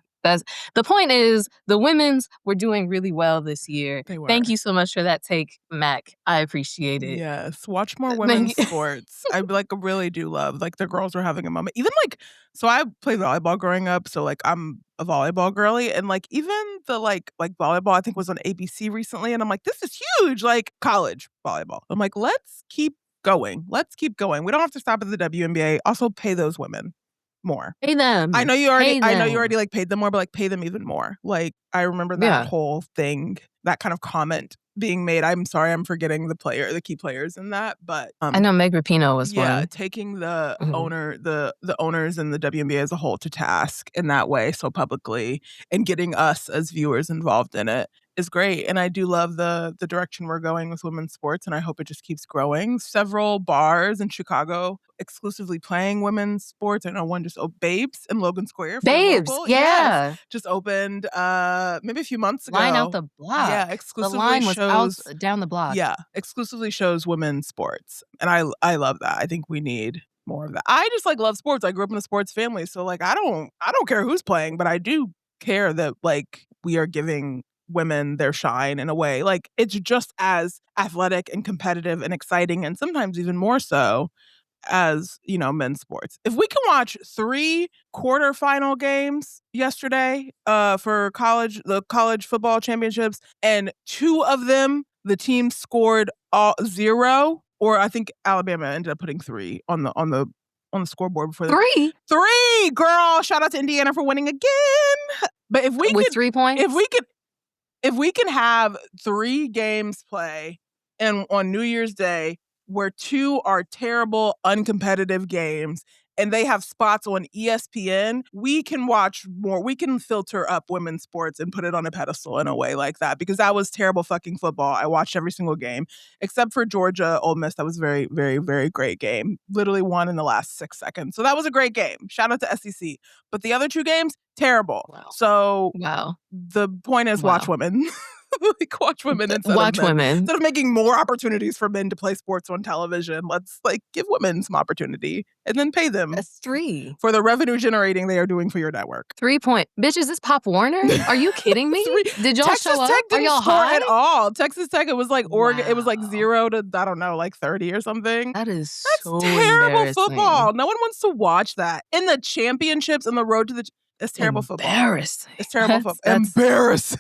The point is the women's were doing really well this year. They were. Thank you so much for that take, Mac. I appreciate it. Yes. Watch more women's sports. I like really do love like the girls were having a moment. Even like, so I played volleyball growing up. So like I'm a volleyball girly and like even the like volleyball I think was on ABC recently. And I'm like, this is huge. Like college volleyball. I'm like, let's keep going. Let's keep going. We don't have to stop at the WNBA. Also pay those women more. Pay them. I know you already like paid them more, but like pay them even more. Like I remember that whole thing, that kind of comment being made. I'm sorry, I'm forgetting the key players in that, but I know Meg Rapinoe was one. Yeah, taking the the owners and the WNBA as a whole to task in that way so publicly and getting us as viewers involved in it is great. And I do love the direction we're going with women's sports, and I hope it just keeps growing. Several bars in Chicago exclusively playing women's sports. I know one just Babes in Logan Square. Babes, yeah. Yes, just opened maybe a few months ago. Line out the block. Yeah, exclusively the line was shows out down the block. Yeah, exclusively shows women's sports, and I love that. I think we need more of that. I just like love sports. I grew up in a sports family, so like I don't care who's playing, but I do care that like we are giving women their shine in a way. Like it's just as athletic and competitive and exciting and sometimes even more so as, men's sports. If we can watch 3 quarterfinal games yesterday for the college football championships, and 2 of them, the team scored 0, or I think Alabama ended up putting 3 on the scoreboard before 3? 3, girl. Shout out to Indiana for winning again. But if we with 3 points? If we can have 3 games play on New Year's Day where 2 are terrible, uncompetitive games, and they have spots on ESPN, we can watch more. We can filter up women's sports and put it on a pedestal in a way like that, because that was terrible fucking football. I watched every single game except for Georgia Ole Miss. That was a very, very, very great game. Literally won in the last 6 seconds. So that was a great game. Shout out to SEC. But the other 2 games, terrible. Wow. So wow. The point is watch women. Watch women instead watch of men. women. Instead of making more opportunities for men to play sports on television, let's give women some opportunity and then pay them. That's 3. For the revenue generating they are doing for your network. 3 point. Bitch, is this Pop Warner? Are you kidding me? Did y'all Texas show up? Tech didn't Are y'all score high? at all. Texas Tech, it was like Oregon. Wow. It was like 0 to, I don't know, 30 or something. That's so terrible football. No one wants to watch that. In the championships and the road to the... It's terrible football. Embarrassing. It's terrible football. Embarrassing.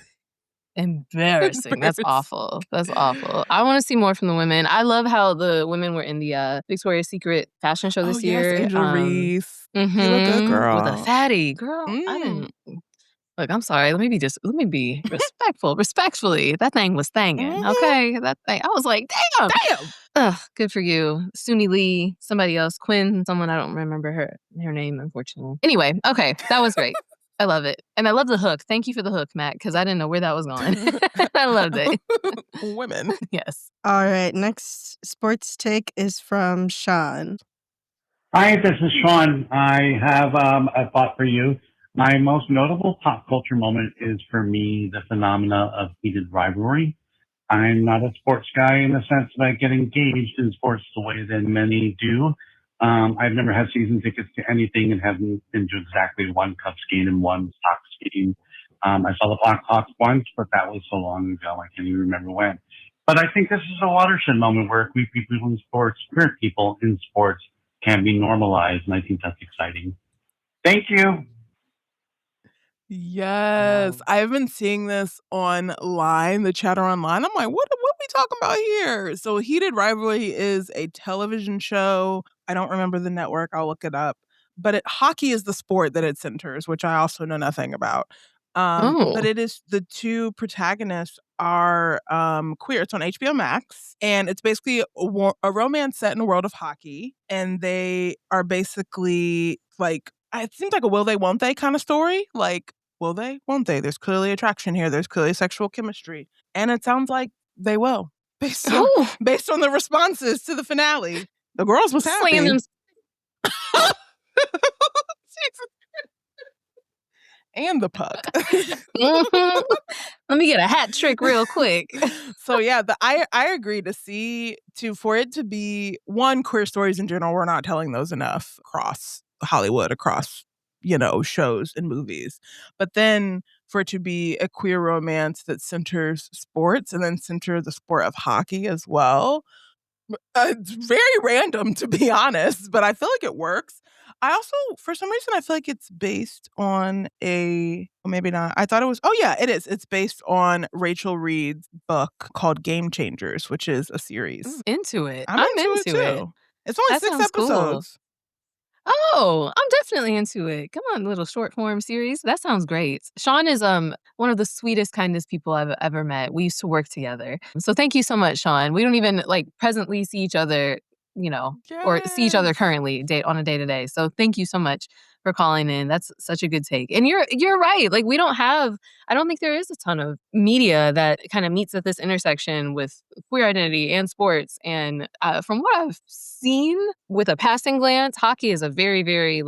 Embarrassing. That's awful. That's awful. I want to see more from the women. I love how the women were in the Victoria's Secret fashion show this year. Angel Reese. You look good, girl. With a fatty. Girl, I didn't... Look, I'm sorry. Let me be respectful. Respectfully, that thing was thangin', okay? That thing. I was like, damn. Ugh, good for you. Suni Lee, somebody else, Quinn, someone, I don't remember her name, unfortunately. Anyway, okay, that was great. I love it. And I love the hook. Thank you for the hook, Matt, because I didn't know where that was going. I loved it. Women. Yes. All right. Next sports take is from Sean. Hi, this is Sean. I have a thought for you. My most notable pop culture moment is, for me, the phenomena of heated rivalry. I'm not a sports guy in the sense that I get engaged in sports the way that many do. I've never had season tickets to anything and haven't been to exactly one Cubs game and one Sox game. I saw the Blackhawks once, but that was so long ago, I can't even remember when. But I think this is a watershed moment where queer people in sports can be normalized, and I think that's exciting. Thank you. Yes. I've been seeing this online, the chatter online. I'm like, what are we talking about here? So Heated Rivalry is a television show. I don't remember the network. I'll look it up. But hockey is the sport that it centers, which I also know nothing about. But it is, the 2 protagonists are queer. It's on HBO Max, and it's basically a romance set in a world of hockey. And they are basically it seems like a will they, won't they kind of story. Will they, won't they? There's clearly attraction here. There's clearly sexual chemistry. And it sounds like they will, based on the responses to the finale. The girls was happy. And the puck. Let me get a hat trick real quick. So yeah, I agree for it to be, one, queer stories in general, we're not telling those enough across Hollywood, across shows and movies. But then for it to be a queer romance that centers sports and then center the sport of hockey as well. It's very random, to be honest, but I feel like it works. I also, for some reason, I feel like it's based on maybe not. I thought it was, it is. It's based on Rachel Reed's book called Game Changers, which is a series. Into it. I'm into it too. It's only 6 episodes. Cool. Oh, I'm definitely into it. Come on, little short form series. That sounds great. Sean is one of the sweetest, kindest people I've ever met. We used to work together. So thank you so much, Sean. We don't even presently see each other, or see each other currently on a day-to-day. So thank you so much for calling in. That's such a good take. And you're right. I don't think there is a ton of media that kind of meets at this intersection with queer identity and sports. And from what I've seen with a passing glance, hockey is a very, very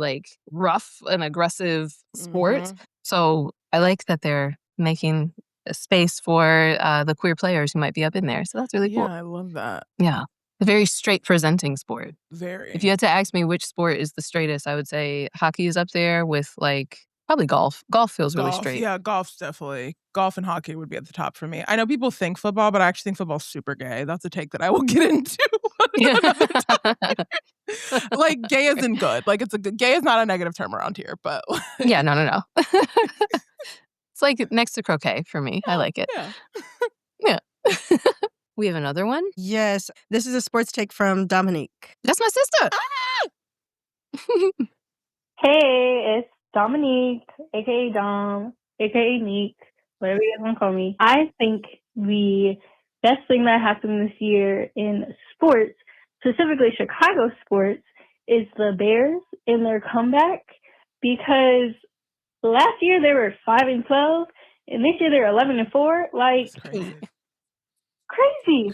rough and aggressive sport. Mm-hmm. So I like that they're making a space for the queer players who might be up in there. So that's really cool. Yeah, I love that. Yeah. A very straight presenting sport. Very. If you had to ask me which sport is the straightest, I would say hockey is up there with Probably golf. Golf feels really straight. Yeah, golf and hockey would be at the top for me. I know people think football, but I actually think football's super gay. That's a take that I will get into. Like, gay isn't good. Like, gay is not a negative term around here, but yeah, no. It's like next to croquet for me. I like it. Yeah. We have another one? Yes. This is a sports take from Dominique. That's my sister. Hey, it's Dominique, aka Dom, aka Neek, whatever you guys want to call me. I think the best thing that happened this year in sports, specifically Chicago sports, is the Bears in their comeback, because last year they were 5-12, and this year they're 11-4. Like, crazy.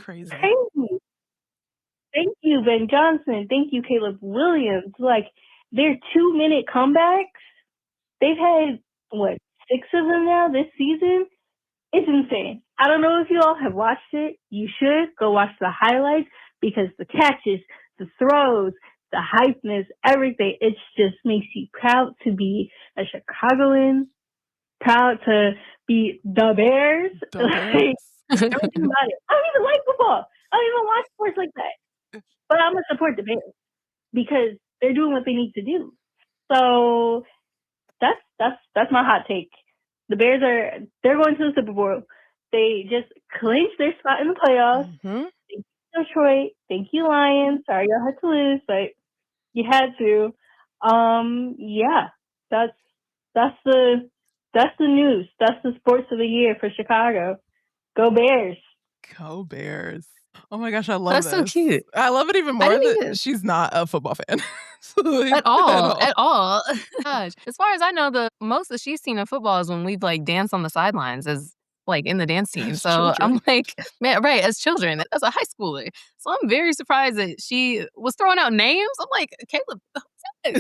Thank you, Ben Johnson. Thank you, Caleb Williams. Like, their 2-minute comebacks, they've had, 6 of them now this season? It's insane. I don't know if you all have watched it. You should go watch the highlights, because the catches, the throws, the hypeness, everything, it just makes you proud to be a Chicagoan, proud to be the Bears. Everything about it. I don't even like football. I don't even watch sports like that. But I'm going to support the Bears because they're doing what they need to do. So that's my hot take. The Bears they're going to the Super Bowl. They just clinched their spot in the playoffs. Thank you, Detroit. Thank you, Lions. Sorry y'all had to lose, but you had to. Yeah, that's the news. That's the sports of the year for Chicago. Go Bears. Go Bears. Oh my gosh, I love this. That's so cute. I love it even more that she's not a football fan. At all. Gosh. As far as I know, the most that she's seen of football is when we've danced on the sidelines as in the dance team. As so children. I'm like, man, right, as children, as a high schooler. So I'm very surprised that she was throwing out names. I'm like, Caleb, oh my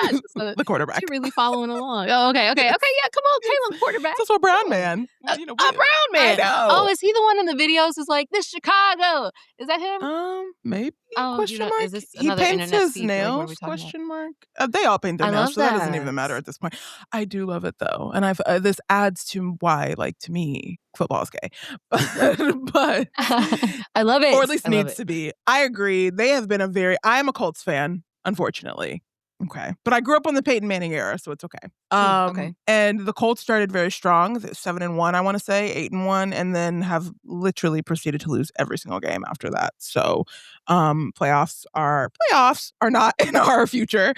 gosh. So the quarterback. She really following along. Oh, okay. Yeah, come on, Caleb, quarterback. That's what Brown Man. A Brown Man. I know. Oh, is he the one in the videos who's like, this Chicago? Is that him? Maybe. Question mark. Is this he another paints internet his speak? nails? Question mark. They all paint their nails, so that doesn't even matter at this point. I do love it though, and this adds to why, to me, football is gay. but I love it, or at least needs to be. I agree. They have been I am a Colts fan, unfortunately. Okay. But I grew up on the Peyton Manning era, so it's okay. Okay. And the Colts started very strong, 7-1, I want to say, 8-1, and then have literally proceeded to lose every single game after that. So playoffs are not in our future.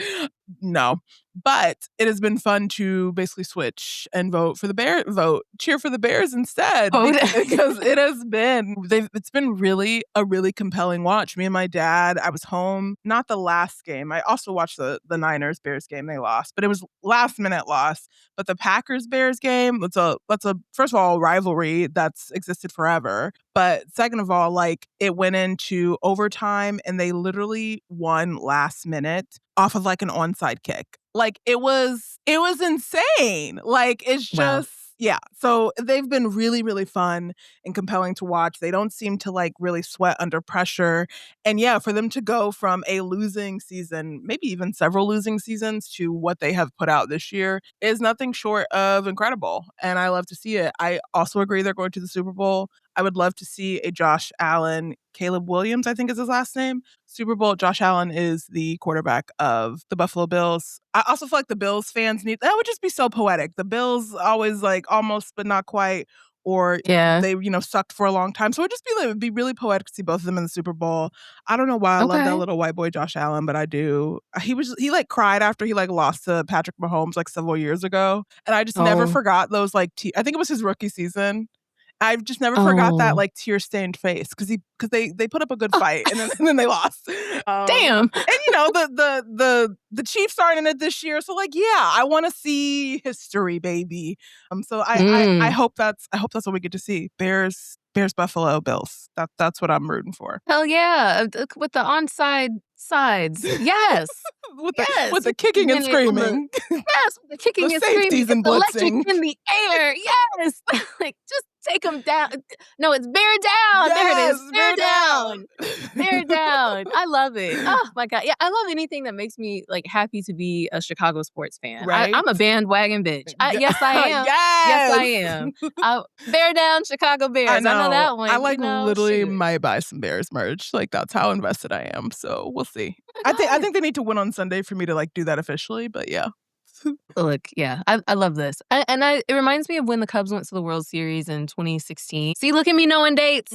No. But it has been fun to basically switch and cheer for the Bears instead. Because it's been really a really compelling watch. Me and my dad, I was home, not the last game. I also watched the Niners Bears game. They lost, but it was last minute loss. But the Packers Bears game, that's a first of all, rivalry that's existed forever. But second of all, it went into overtime and they literally won last minute off of an onside kick. It was insane. It's just Yeah. So they've been really, really fun and compelling to watch. They don't seem to really sweat under pressure. And yeah, for them to go from a losing season, maybe even several losing seasons, to what they have put out this year is nothing short of incredible. And I love to see it. I also agree they're going to the Super Bowl. I would love to see a Josh Allen, Caleb Williams, I think is his last name, Super Bowl. Josh Allen is the quarterback of the Buffalo Bills. I also feel like the Bills fans that would just be so poetic. The Bills always almost but not quite, or they sucked for a long time. So it'd be really poetic to see both of them in the Super Bowl. I don't know why I love that little white boy Josh Allen, but I do. He cried after he lost to Patrick Mahomes several years ago, and I just never forgot those I think it was his rookie season. I've just never forgot that tear-stained face because they put up a good fight and then they lost. Damn. And the Chiefs aren't in it this year, so I want to see history, baby. So I hope that's what we get to see. Bears, Buffalo Bills. That's what I'm rooting for. Hell yeah, with the onside sides. Yes. with the kicking and screaming. Yes, with the kicking the and screaming. And electric in the air. Yes. Just take them down. No, it's bear down. Yes, there it is. Bear down. Bear down. I love it. Oh my God. Yeah, I love anything that makes me like happy to be a Chicago sports fan. Right? I'm a bandwagon bitch. Yes, I am. Yes. Yes, I am. Bear down, Chicago Bears. I know that one. I like literally shoot. might buy some Bears merch. Like that's how invested I am. So we'll see. I think they need to win on Sunday for me to like do that officially. But yeah. Look, yeah, I love this. It reminds me of when the Cubs went to the World Series in 2016. See, look at me knowing dates.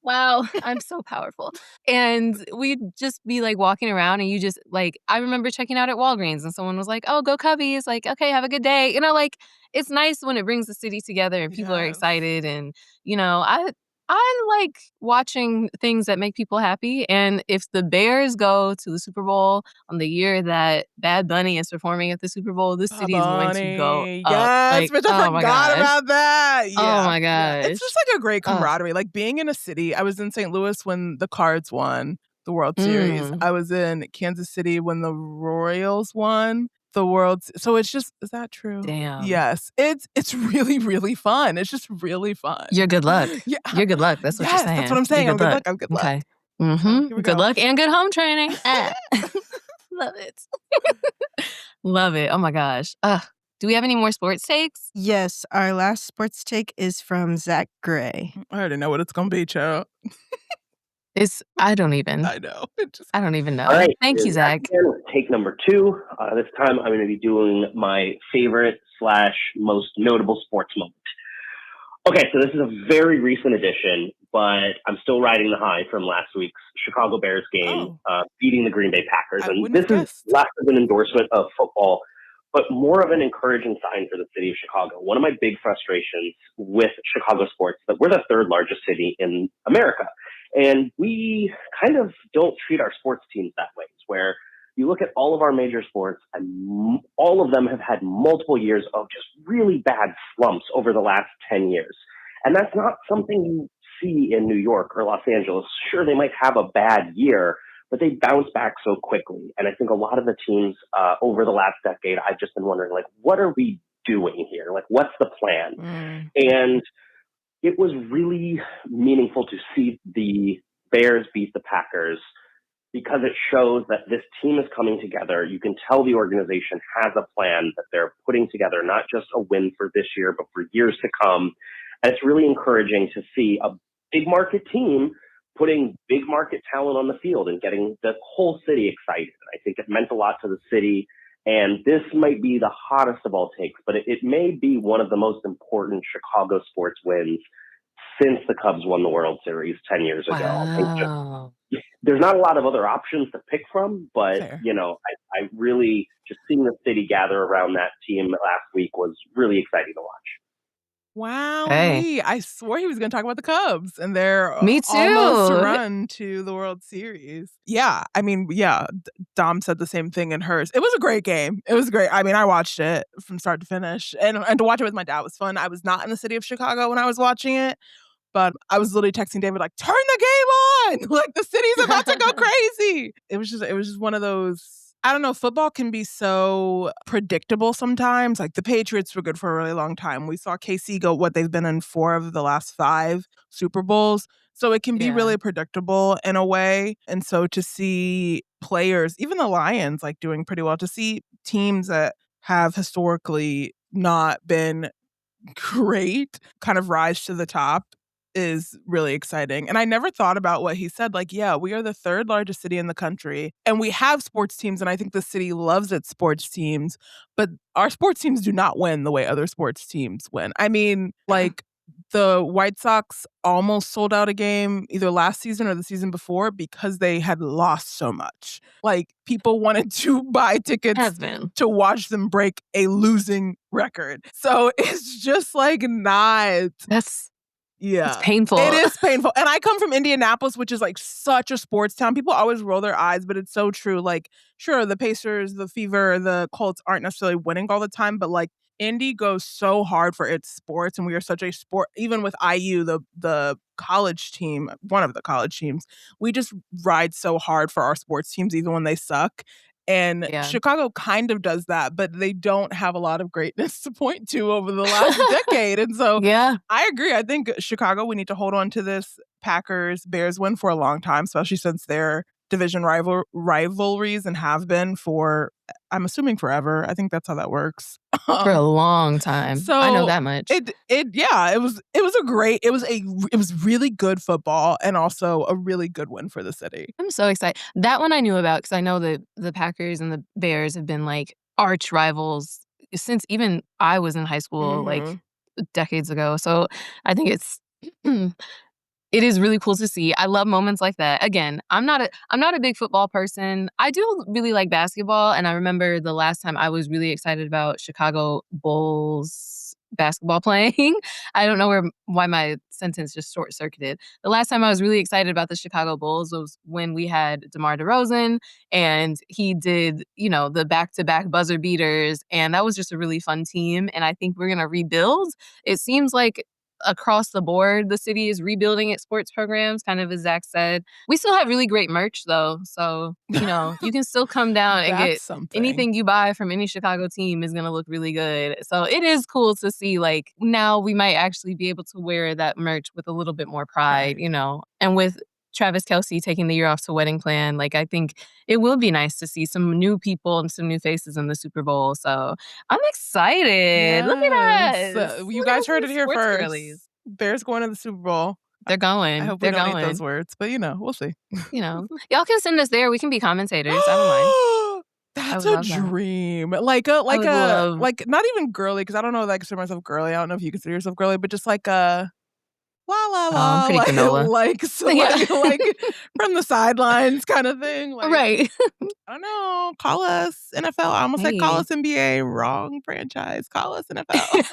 Wow, I'm so powerful. And we'd just be like walking around and you just like, I remember checking out at Walgreens and someone was like, oh, go Cubbies. Like, okay, have a good day. You know, like it's nice when it brings the city together and people are excited. And, you know, I like watching things that make people happy. And if the Bears go to the Super Bowl on the year that Bad Bunny is performing at the Super Bowl, this city is going to go up. Yes, Like, bitch, I forgot about that. Yeah. Oh my gosh. Yeah. It's just like a great camaraderie. Like being in a city. I was in St. Louis when the Cards won the World Series. I was in Kansas City when the Royals won the World. So it's just, is that true? Damn. Yes. It's really, really fun. It's just really fun. You're good luck. Yeah. You're good luck. That's what you're saying. That's what I'm saying. I'm good luck. I'm good luck. Okay. Mm-hmm. Good luck and good home training. Love it. Love it. Oh my gosh. Do we have any more sports takes? Yes, our last sports take is from Zach Gray. I already know what it's gonna be, child. I don't even. I know. I don't even know. All right. Thank you, Zach. Take number 2. This time I'm going to be doing my favorite / most notable sports moment. Okay, so this is a very recent addition, but I'm still riding the high from last week's Chicago Bears game, beating the Green Bay Packers. And this is less of an endorsement of football, but more of an encouraging sign for the city of Chicago. One of my big frustrations with Chicago sports is that we're the 3rd largest city in America. And we kind of don't treat our sports teams that way, where you look at all of our major sports and all of them have had multiple years of just really bad slumps over the last 10 years. And that's not something you see in New York or Los Angeles. Sure, they might have a bad year, but they bounce back so quickly. And I think a lot of the teams over the last decade, I've just been wondering, like, what are we doing here? Like, what's the plan? And it was really meaningful to see the Bears beat the Packers because it shows that this team is coming together. You can tell the organization has a plan that they're putting together, not just a win for this year, but for years to come. And it's really encouraging to see a big market team putting big market talent on the field and getting the whole city excited. I think it meant a lot to the city. And this might be the hottest of all takes, but it may be one of the most important Chicago sports wins since the Cubs won the World Series 10 years ago. Wow. There's not a lot of other options to pick from, but, you know, I really just seeing the city gather around that team last week was really exciting to watch. Wow. I swore he was going to talk about the Cubs and their Me too. almost run to the World Series. Yeah. I mean, yeah, Dom said the same thing in hers. It was a great game. It was great. I mean, I watched it from start to finish and to watch it with my dad was fun. I was not in the city of Chicago when I was watching it, but I was literally texting David like, turn the game on. Like the city's about to go crazy. It was just one of those, I don't know, football can be so predictable sometimes. Like the Patriots were good for a really long time. We saw KC go what they've been in 4 of the last 5 Super Bowls. So it can be really predictable in a way. And so to see players, even the Lions, like doing pretty well, to see teams that have historically not been great kind of rise to the top is really exciting. And I never thought about what he said. Like, yeah, we are the 3rd largest city in the country and we have sports teams. And I think the city loves its sports teams, but our sports teams do not win the way other sports teams win. I mean, like the White Sox almost sold out a game either last season or the season before because they had lost so much. Like people wanted to buy tickets to watch them break a losing record. So it's just like not... Yeah. It's painful. It is painful. And I come from Indianapolis, which is like such a sports town. People always roll their eyes, but it's so true. Like, sure, the Pacers, the Fever, the Colts aren't necessarily winning all the time, but like Indy goes so hard for its sports. And we are such a sport, even with IU, the college team, one of the college teams, we just ride so hard for our sports teams, even when they suck. And Chicago kind of does that, but they don't have a lot of greatness to point to over the last decade. And so I agree. I think Chicago, we need to hold on to this Packers-Bears win for a long time, especially since they're division rivalries and have been for, I'm assuming, forever. I think that's how that works. For a long time. So I know that much. It was really good football and also a really good win for the city. I'm so excited. That one I knew about because I know that the Packers and the Bears have been like arch rivals since even I was in high school, like decades ago. So I think it is really cool to see. I love moments like that. Again, I'm not a big football person. I do really like basketball, and I remember the last time I was really excited about Chicago Bulls basketball playing. I don't know why my sentence just short-circuited. The last time I was really excited about the Chicago Bulls was when we had DeMar DeRozan, and he did, the back-to-back buzzer beaters, and that was just a really fun team, and I think we're going to rebuild. It seems like across the board, the city is rebuilding its sports programs, kind of as Zach said. We still have really great merch, though. So, you can still come down and get anything you buy from any Chicago team is going to look really good. So it is cool to see, like, now we might actually be able to wear that merch with a little bit more pride, and with Travis Kelce taking the year off to Wedding Plan, like, I think it will be nice to see some new people and some new faces in the Super Bowl. So I'm excited. Yes. Look at us. You guys heard it here first. Girlies. Bears going to the Super Bowl. They're going. I hope we don't eat those words, but we'll see. Y'all can send us there. We can be commentators. I don't mind. That's a dream. Like not even girly, because I don't know if I consider myself girly. I don't know if you consider yourself girly, but just like a la la la, I'm pretty canola. like from the sidelines kind of thing. Like, right. I don't know. Call us NFL. I almost said call us NBA. Wrong franchise. Call us NFL.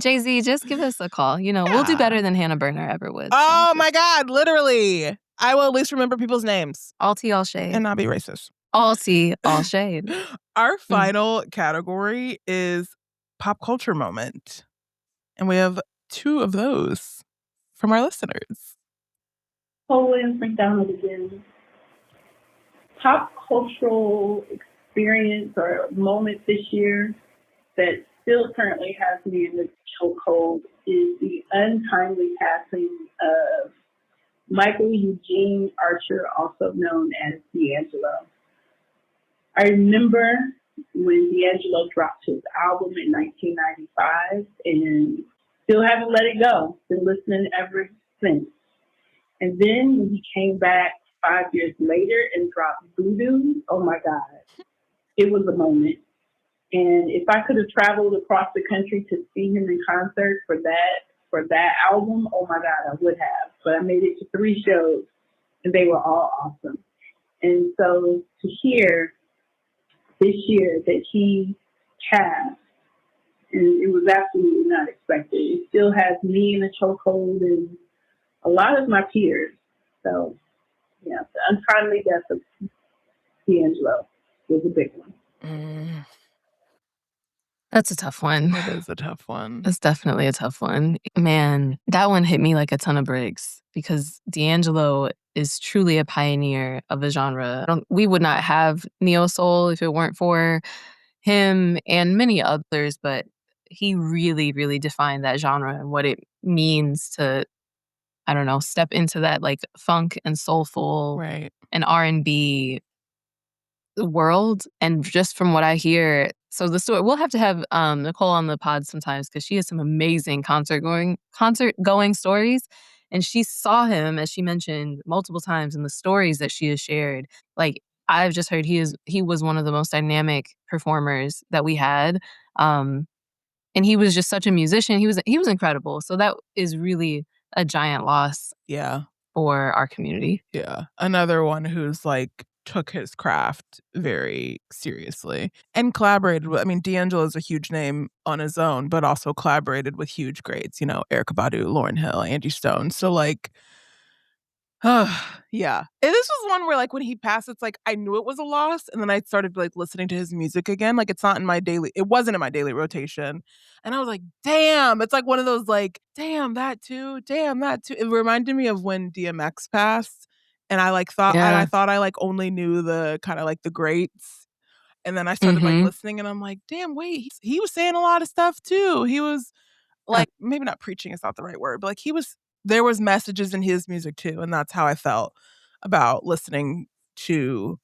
Jay-Z, just give us a call. We'll do better than Hannah Burner ever would. Oh my God, literally. I will at least remember people's names. All tea, all shade. And not be racist. All tea, all shade. Our final category is pop culture moment. And we have 2 of those from our listeners. Poland McDonald again. Pop cultural experience or moment this year that still currently has me in the chokehold is the untimely passing of Michael Eugene Archer, also known as D'Angelo. I remember when D'Angelo dropped his album in 1995 and still haven't let it go. Been listening ever since. And then when he came back 5 years later and dropped Voodoo, oh my God, it was a moment. And if I could have traveled across the country to see him in concert for that album, oh my God, I would have. But I made it to 3 shows and they were all awesome. And so to hear this year that he passed, and it was absolutely not expected. It still has me in a chokehold and a lot of my peers. So, the untimely death of D'Angelo was a big one. That's a tough one. That is a tough one. It's definitely a tough one. Man, that one hit me like a ton of bricks because D'Angelo is truly a pioneer of a genre. We would not have neo soul if it weren't for him and many others, but he really, really defined that genre and what it means to, I don't know, step into that like funk and soulful and R&B world. And just from what I hear, so the story, we'll have to have Nicole on the pod sometimes because she has some amazing concert going stories. And she saw him, as she mentioned, multiple times in the stories that she has shared. Like, I've just heard he was one of the most dynamic performers that we had. And he was just such a musician. He was incredible. So that is really a giant loss. Yeah. For our community. Yeah. Another one who's like took his craft very seriously and collaborated with, D'Angelo is a huge name on his own, but also collaborated with huge greats, Erykah Badu, Lauryn Hill, Angie Stone. So like, yeah. And this was one where like when he passed, it's like I knew it was a loss, and then I started like listening to his music again. Like it wasn't in my daily rotation. And I was like, damn, it's like one of those like, damn, that too. It reminded me of when DMX passed. And I like thought, and I thought I like only knew the kind of like the greats. And then I started like listening and I'm like, damn, wait, he was saying a lot of stuff too. He was like, maybe not preaching is not the right word, but like he was there was messages in his music too, and that's how I felt about listening to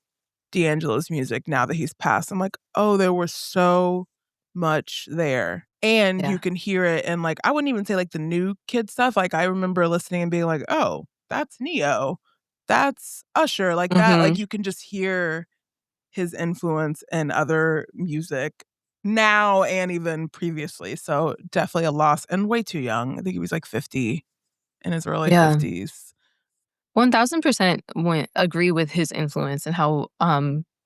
D'Angelo's music now that he's passed. I'm like, oh, there was so much there. And you can hear it in like, I wouldn't even say like the new kid stuff. Like I remember listening and being like, oh, that's Neo. That's Usher. Like that, like you can just hear his influence in other music now and even previously. So definitely a loss and way too young. I think he was like 50 in his early 50s. 1000% agree with his influence and how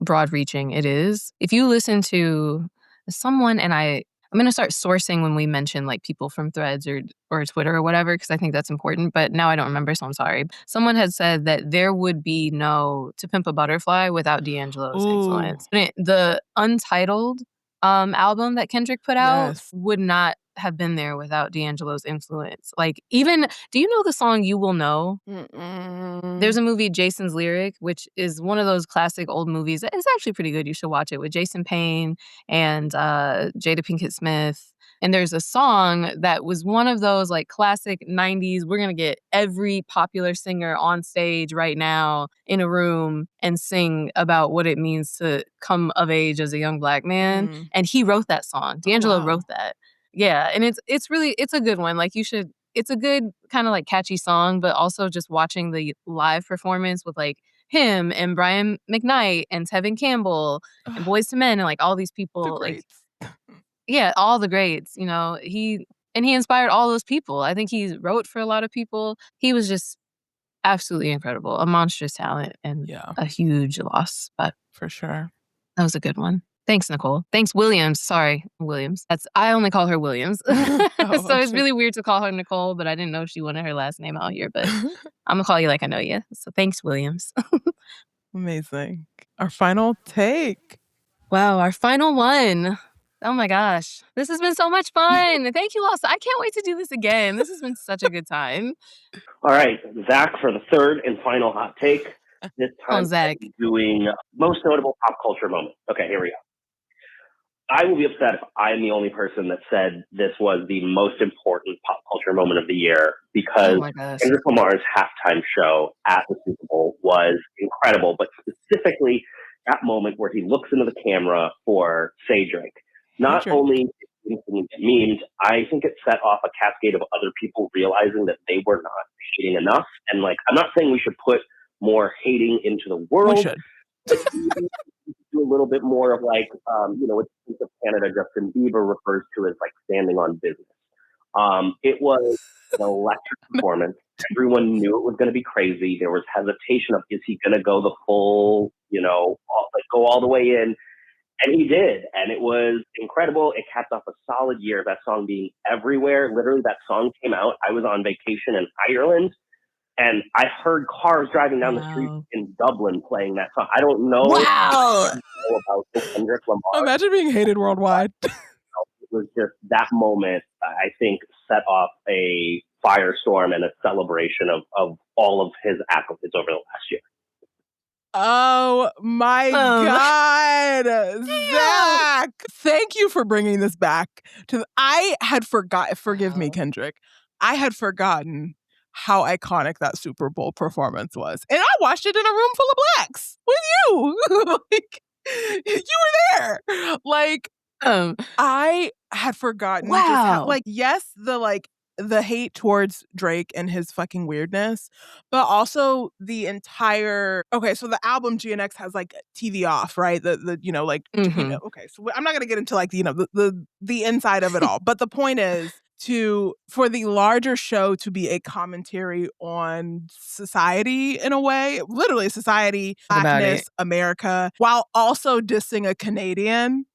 broad-reaching it is. If you listen to someone, and I'm going to start sourcing when we mention like people from Threads or Twitter or whatever, because I think that's important, but now I don't remember, so I'm sorry. Someone had said that there would be no To Pimp a Butterfly without D'Angelo's influence. The Untitled album that Kendrick put out would not have been there without D'Angelo's influence. Like, even, do you know the song You Will Know? There's a movie, Jason's Lyric, which is one of those classic old movies. It's actually pretty good. You should watch it, with Jason Payne and Jada Pinkett Smith. And there's a song that was one of those like classic 90s, we're going to get every popular singer on stage right now in a room and sing about what it means to come of age as a young Black man. And he wrote that song. D'Angelo wrote that. Yeah, and it's a good one. Like it's a good kind of like catchy song, but also just watching the live performance with like him and Brian McKnight and Tevin Campbell and Boyz II Men and like all these people, like all the greats, you know, he inspired all those people. I think he wrote for a lot of people. He was just absolutely incredible, a monstrous talent and a huge loss, but for sure. That was a good one. Thanks, Nicole. Thanks, Williams. Sorry, Williams. I only call her Williams. So it's really weird to call her Nicole, but I didn't know she wanted her last name out here. But I'm going to call you like I know you. So thanks, Williams. Amazing. Our final take. Wow, our final one. Oh my gosh. This has been so much fun. Thank you all. I can't wait to do this again. This has been such a good time. All right, Zach, for the third and final hot take. This time Zach. I'm doing most notable pop culture moment. Okay, here we go. I will be upset if I'm the only person that said this was the most important pop culture moment of the year, because Kendrick Lamar's halftime show at the Super Bowl was incredible, but specifically that moment where he looks into the camera for Say Drake. Not only did it get memed, I think it set off a cascade of other people realizing that they were not hating enough. And like, I'm not saying we should put more hating into the world. We should. Do a little bit more of like, what the of Canada Justin Bieber refers to as like standing on business. It was an electric performance. Everyone knew it was going to be crazy. There was hesitation of, is he going to go the full, go all the way in? And he did. And it was incredible. It capped off a solid year of that song being everywhere. Literally, that song came out. I was on vacation in Ireland, and I heard cars driving down the street in Dublin playing that song. I don't know, about Kendrick Lamar. Imagine being hated worldwide. It was just that moment, I think, set off a firestorm and a celebration of all of his accolades over the last year. Oh my God, Zach! Thank you for bringing this back. I had forgotten. Forgive me, Kendrick. I had forgotten how iconic that Super Bowl performance was, and I watched it in a room full of Blacks with you. You were there. Like, I had forgotten. Just how, yes, the hate towards Drake and his fucking weirdness, but also the entire, so the album GNX has like TV off, right? Okay, so I'm not gonna get into like the inside of it all, but the point is for the larger show to be a commentary on society in a way, literally society, Blackness, America, while also dissing a Canadian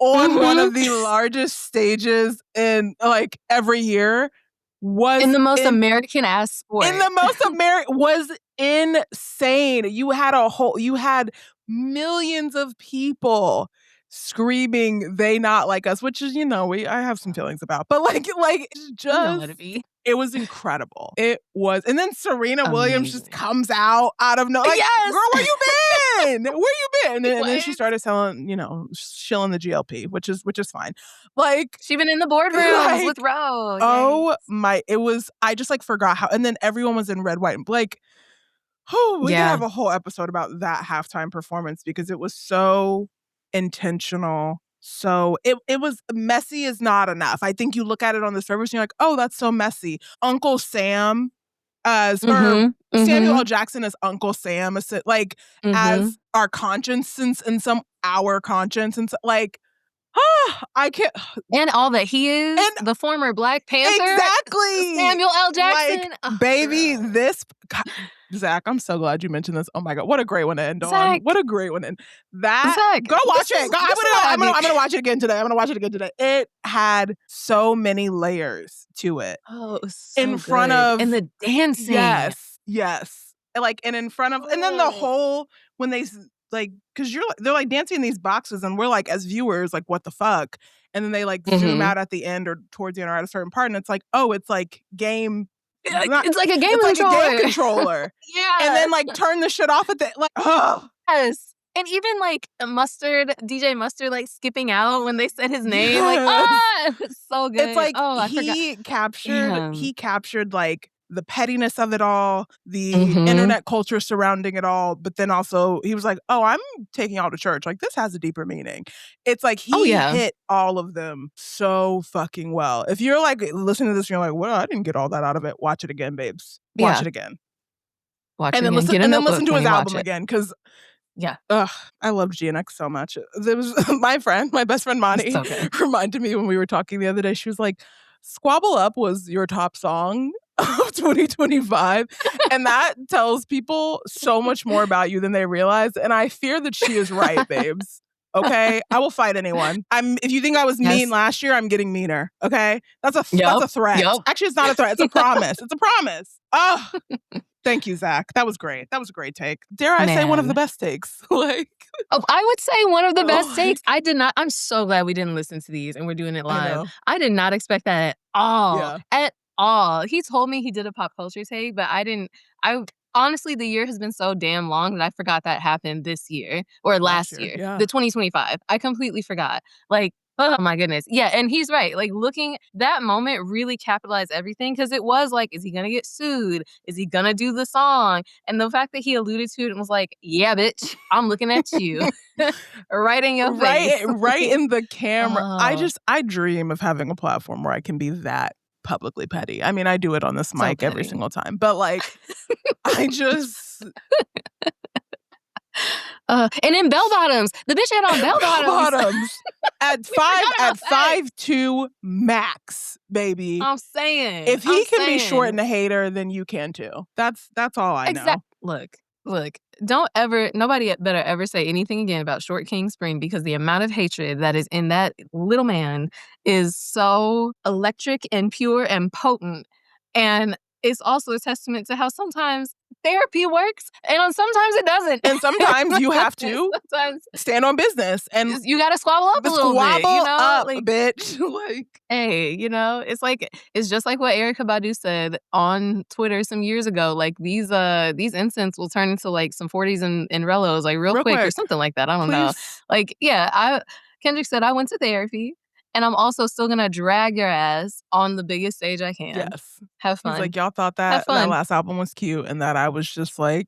on one of the largest stages in like every year was in the most American ass sport. In the most American was insane. You had millions of people screaming "They not like us," which is, I have some feelings about. But it's just let it be. It was incredible. It was. And then Serena Williams just comes out of nowhere. Yes! Girl, where you been? Where you been? And then she started selling, shilling the GLP, which is fine. She been in the boardrooms with Ro. Oh my, I just forgot how, and then everyone was in red, white, and black. Oh, we could have a whole episode about that halftime performance because it was so intentional. So it was messy is not enough. I think you look at it on the surface and you're like, oh, that's so messy. Uncle Sam Samuel L. Jackson as Uncle Sam, as our conscience and some our conscience and I can't. And all that he is, and the former Black Panther. Exactly. Samuel L. Jackson. Baby, this... Zach, I'm so glad you mentioned this. Oh my God, what a great one to end on. What a great one to end. Zach, go watch it. I'm gonna watch it again today. It had so many layers to it. Oh, it was so in front of, and the dancing. Yes. And in front of, and then the whole, when they because they're dancing in these boxes and we're as viewers, what the fuck? And then they zoom out at the end or towards the end or at a certain part and it's game. It's like a game it's controller. Like a game controller. Yeah. And then turn the shit off at the Yes. And even DJ Mustard skipping out when they said his name. Yes. It was so good. It's he captured the pettiness of it all, the internet culture surrounding it all, but then also he was oh, I'm taking y'all to church. This has a deeper meaning. It's he hit all of them so fucking well. If you're listening to this and you're well, I didn't get all that out of it, watch it again, babes. Watch it again. And then listen to his album again, because I loved GNX so much. There was my best friend Monty reminded me when we were talking the other day, she was Squabble Up was your top song of 2025, and that tells people so much more about you than they realize, and I fear that she is right, babes. Okay, I will fight anyone. If you think I was mean last year, I'm getting meaner. Okay, that's a threat. Actually, it's not a threat. It's a promise. It's a promise. Oh, thank you, Zach. That was great. That was a great take. Dare I say one of the best takes? I would say one of the best takes. I did not. I'm so glad we didn't listen to these and we're doing it live. I did not expect that at all. Yeah. At all. He told me he did a pop culture take, but I didn't. Honestly, the year has been so damn long that I forgot that happened this year or last year, the 2025. I completely forgot. Oh my goodness. Yeah, and he's right. Looking, that moment really capitalized everything because it was is he going to get sued? Is he going to do the song? And the fact that he alluded to it and was yeah, bitch, I'm looking at you. Right in your face. Right in the camera. I dream of having a platform where I can be that publicly petty. I mean, I do it on this mic every single time, but I just and in bell bottoms, the bitch had on bell bottoms at 5'2" max, baby. I'm saying, if he can be short and a hater, then you can too. That's all I know. Look, nobody better ever say anything again about Short King Spring because the amount of hatred that is in that little man is so electric and pure and potent. And it's also a testament to how sometimes therapy works and sometimes it doesn't. And sometimes you have to stand on business and you got to squabble up a little bit. Up, bitch. Hey, it's just like what Erykah Badu said on Twitter some years ago. These incense will turn into some 40s and Rellos real quick or something like that. I don't know. Kendrick said, I went to therapy. And I'm also still going to drag your ass on the biggest stage I can. Yes. Have fun. He's y'all thought that last album was cute and that I was just I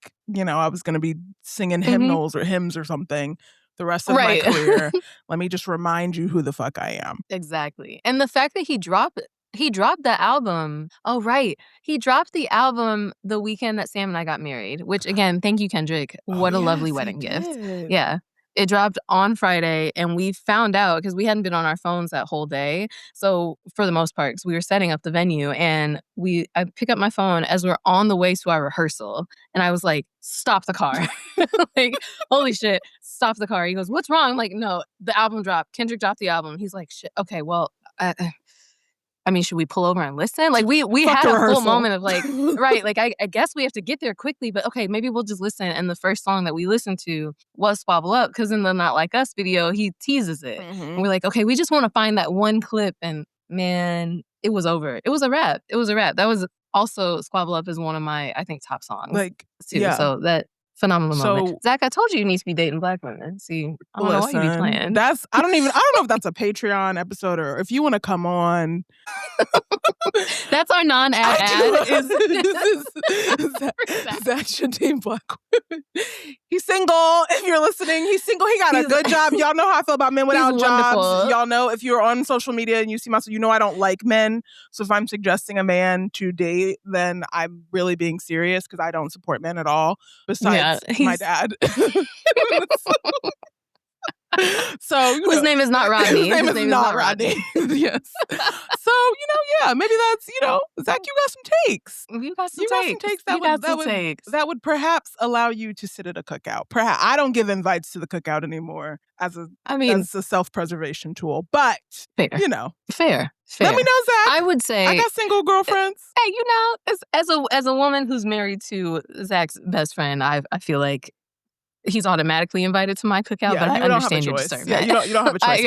was going to be singing hymnals or hymns or something the rest of my career. Let me just remind you who the fuck I am. Exactly. And the fact that he dropped the album. Oh, right. He dropped the album the weekend that Sam and I got married, which again, thank you, Kendrick. What a lovely wedding gift. Yeah. It dropped on Friday, and we found out because we hadn't been on our phones that whole day. So for the most part, we were setting up the venue, and I pick up my phone as we're on the way to our rehearsal, and I was like, "Stop the car!" Holy shit, stop the car! He goes, "What's wrong?" I'm like, "No, the album dropped. Kendrick dropped the album." He's like, "Shit. Okay, well." I mean, should we pull over and listen? Like we had a full moment of like, right, like I guess we have to get there quickly, but okay, maybe we'll just listen. And the first song that we listened to was Squabble Up, because in the Not Like Us video, he teases it. And we're like, okay, we just want to find that one clip. And man, it was over. It was a wrap. That was also, Squabble Up is one of my, I think, top songs. Like, too. yeah. So that phenomenal moment. Zach, I told you need to be dating black women. See, I don't know why you be playing. I don't know if that's a Patreon episode or if you want to come on. That's our non-ad ad. Zach should date black women. He's single. If you're listening, he's single. He got a good job. Y'all know how I feel about men without jobs. Wonderful. Y'all know if you're on social media and you see myself, you know I don't like men. So if I'm suggesting a man to date, then I'm really being serious because I don't support men at all. Besides my dad. So whose name is not Rodney. His name is not Rodney. Yes. So maybe that's Zach, you got some takes. You got some takes. That would perhaps allow you to sit at a cookout. Perhaps I don't give invites to the cookout anymore as a self-preservation tool. But fair. Fair. Let me know, Zach. I would say I got single girlfriends. Hey, as a woman who's married to Zach's best friend, I feel like he's automatically invited to my cookout, but I understand your discernment. Yeah, you don't have a choice.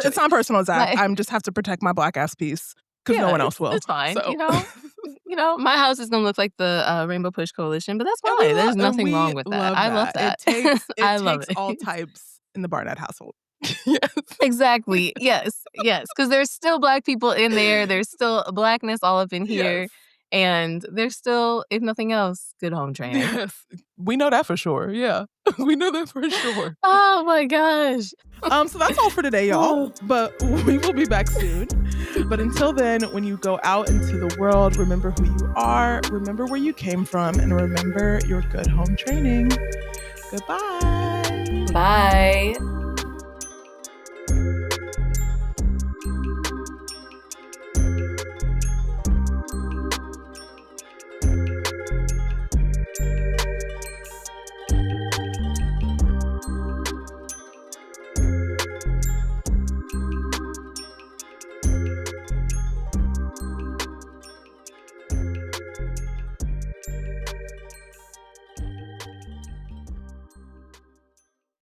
It's not personal, Zach. I just have to protect my black ass piece because no one else will. It's fine. So. My house is gonna look like the Rainbow Push Coalition, but that's fine. There's nothing wrong with that. I love that. It takes all types in the Barnett household. Yes. Exactly. Yes. Because there's still black people in there. There's still blackness all up in here. Yes. And there's still, if nothing else, good home training. Yes. We know that for sure. Yeah. We know that for sure. Oh my gosh. So that's all for today, y'all. But we will be back soon. But until then, when you go out into the world, remember who you are, remember where you came from, and remember your good home training. Goodbye. Bye.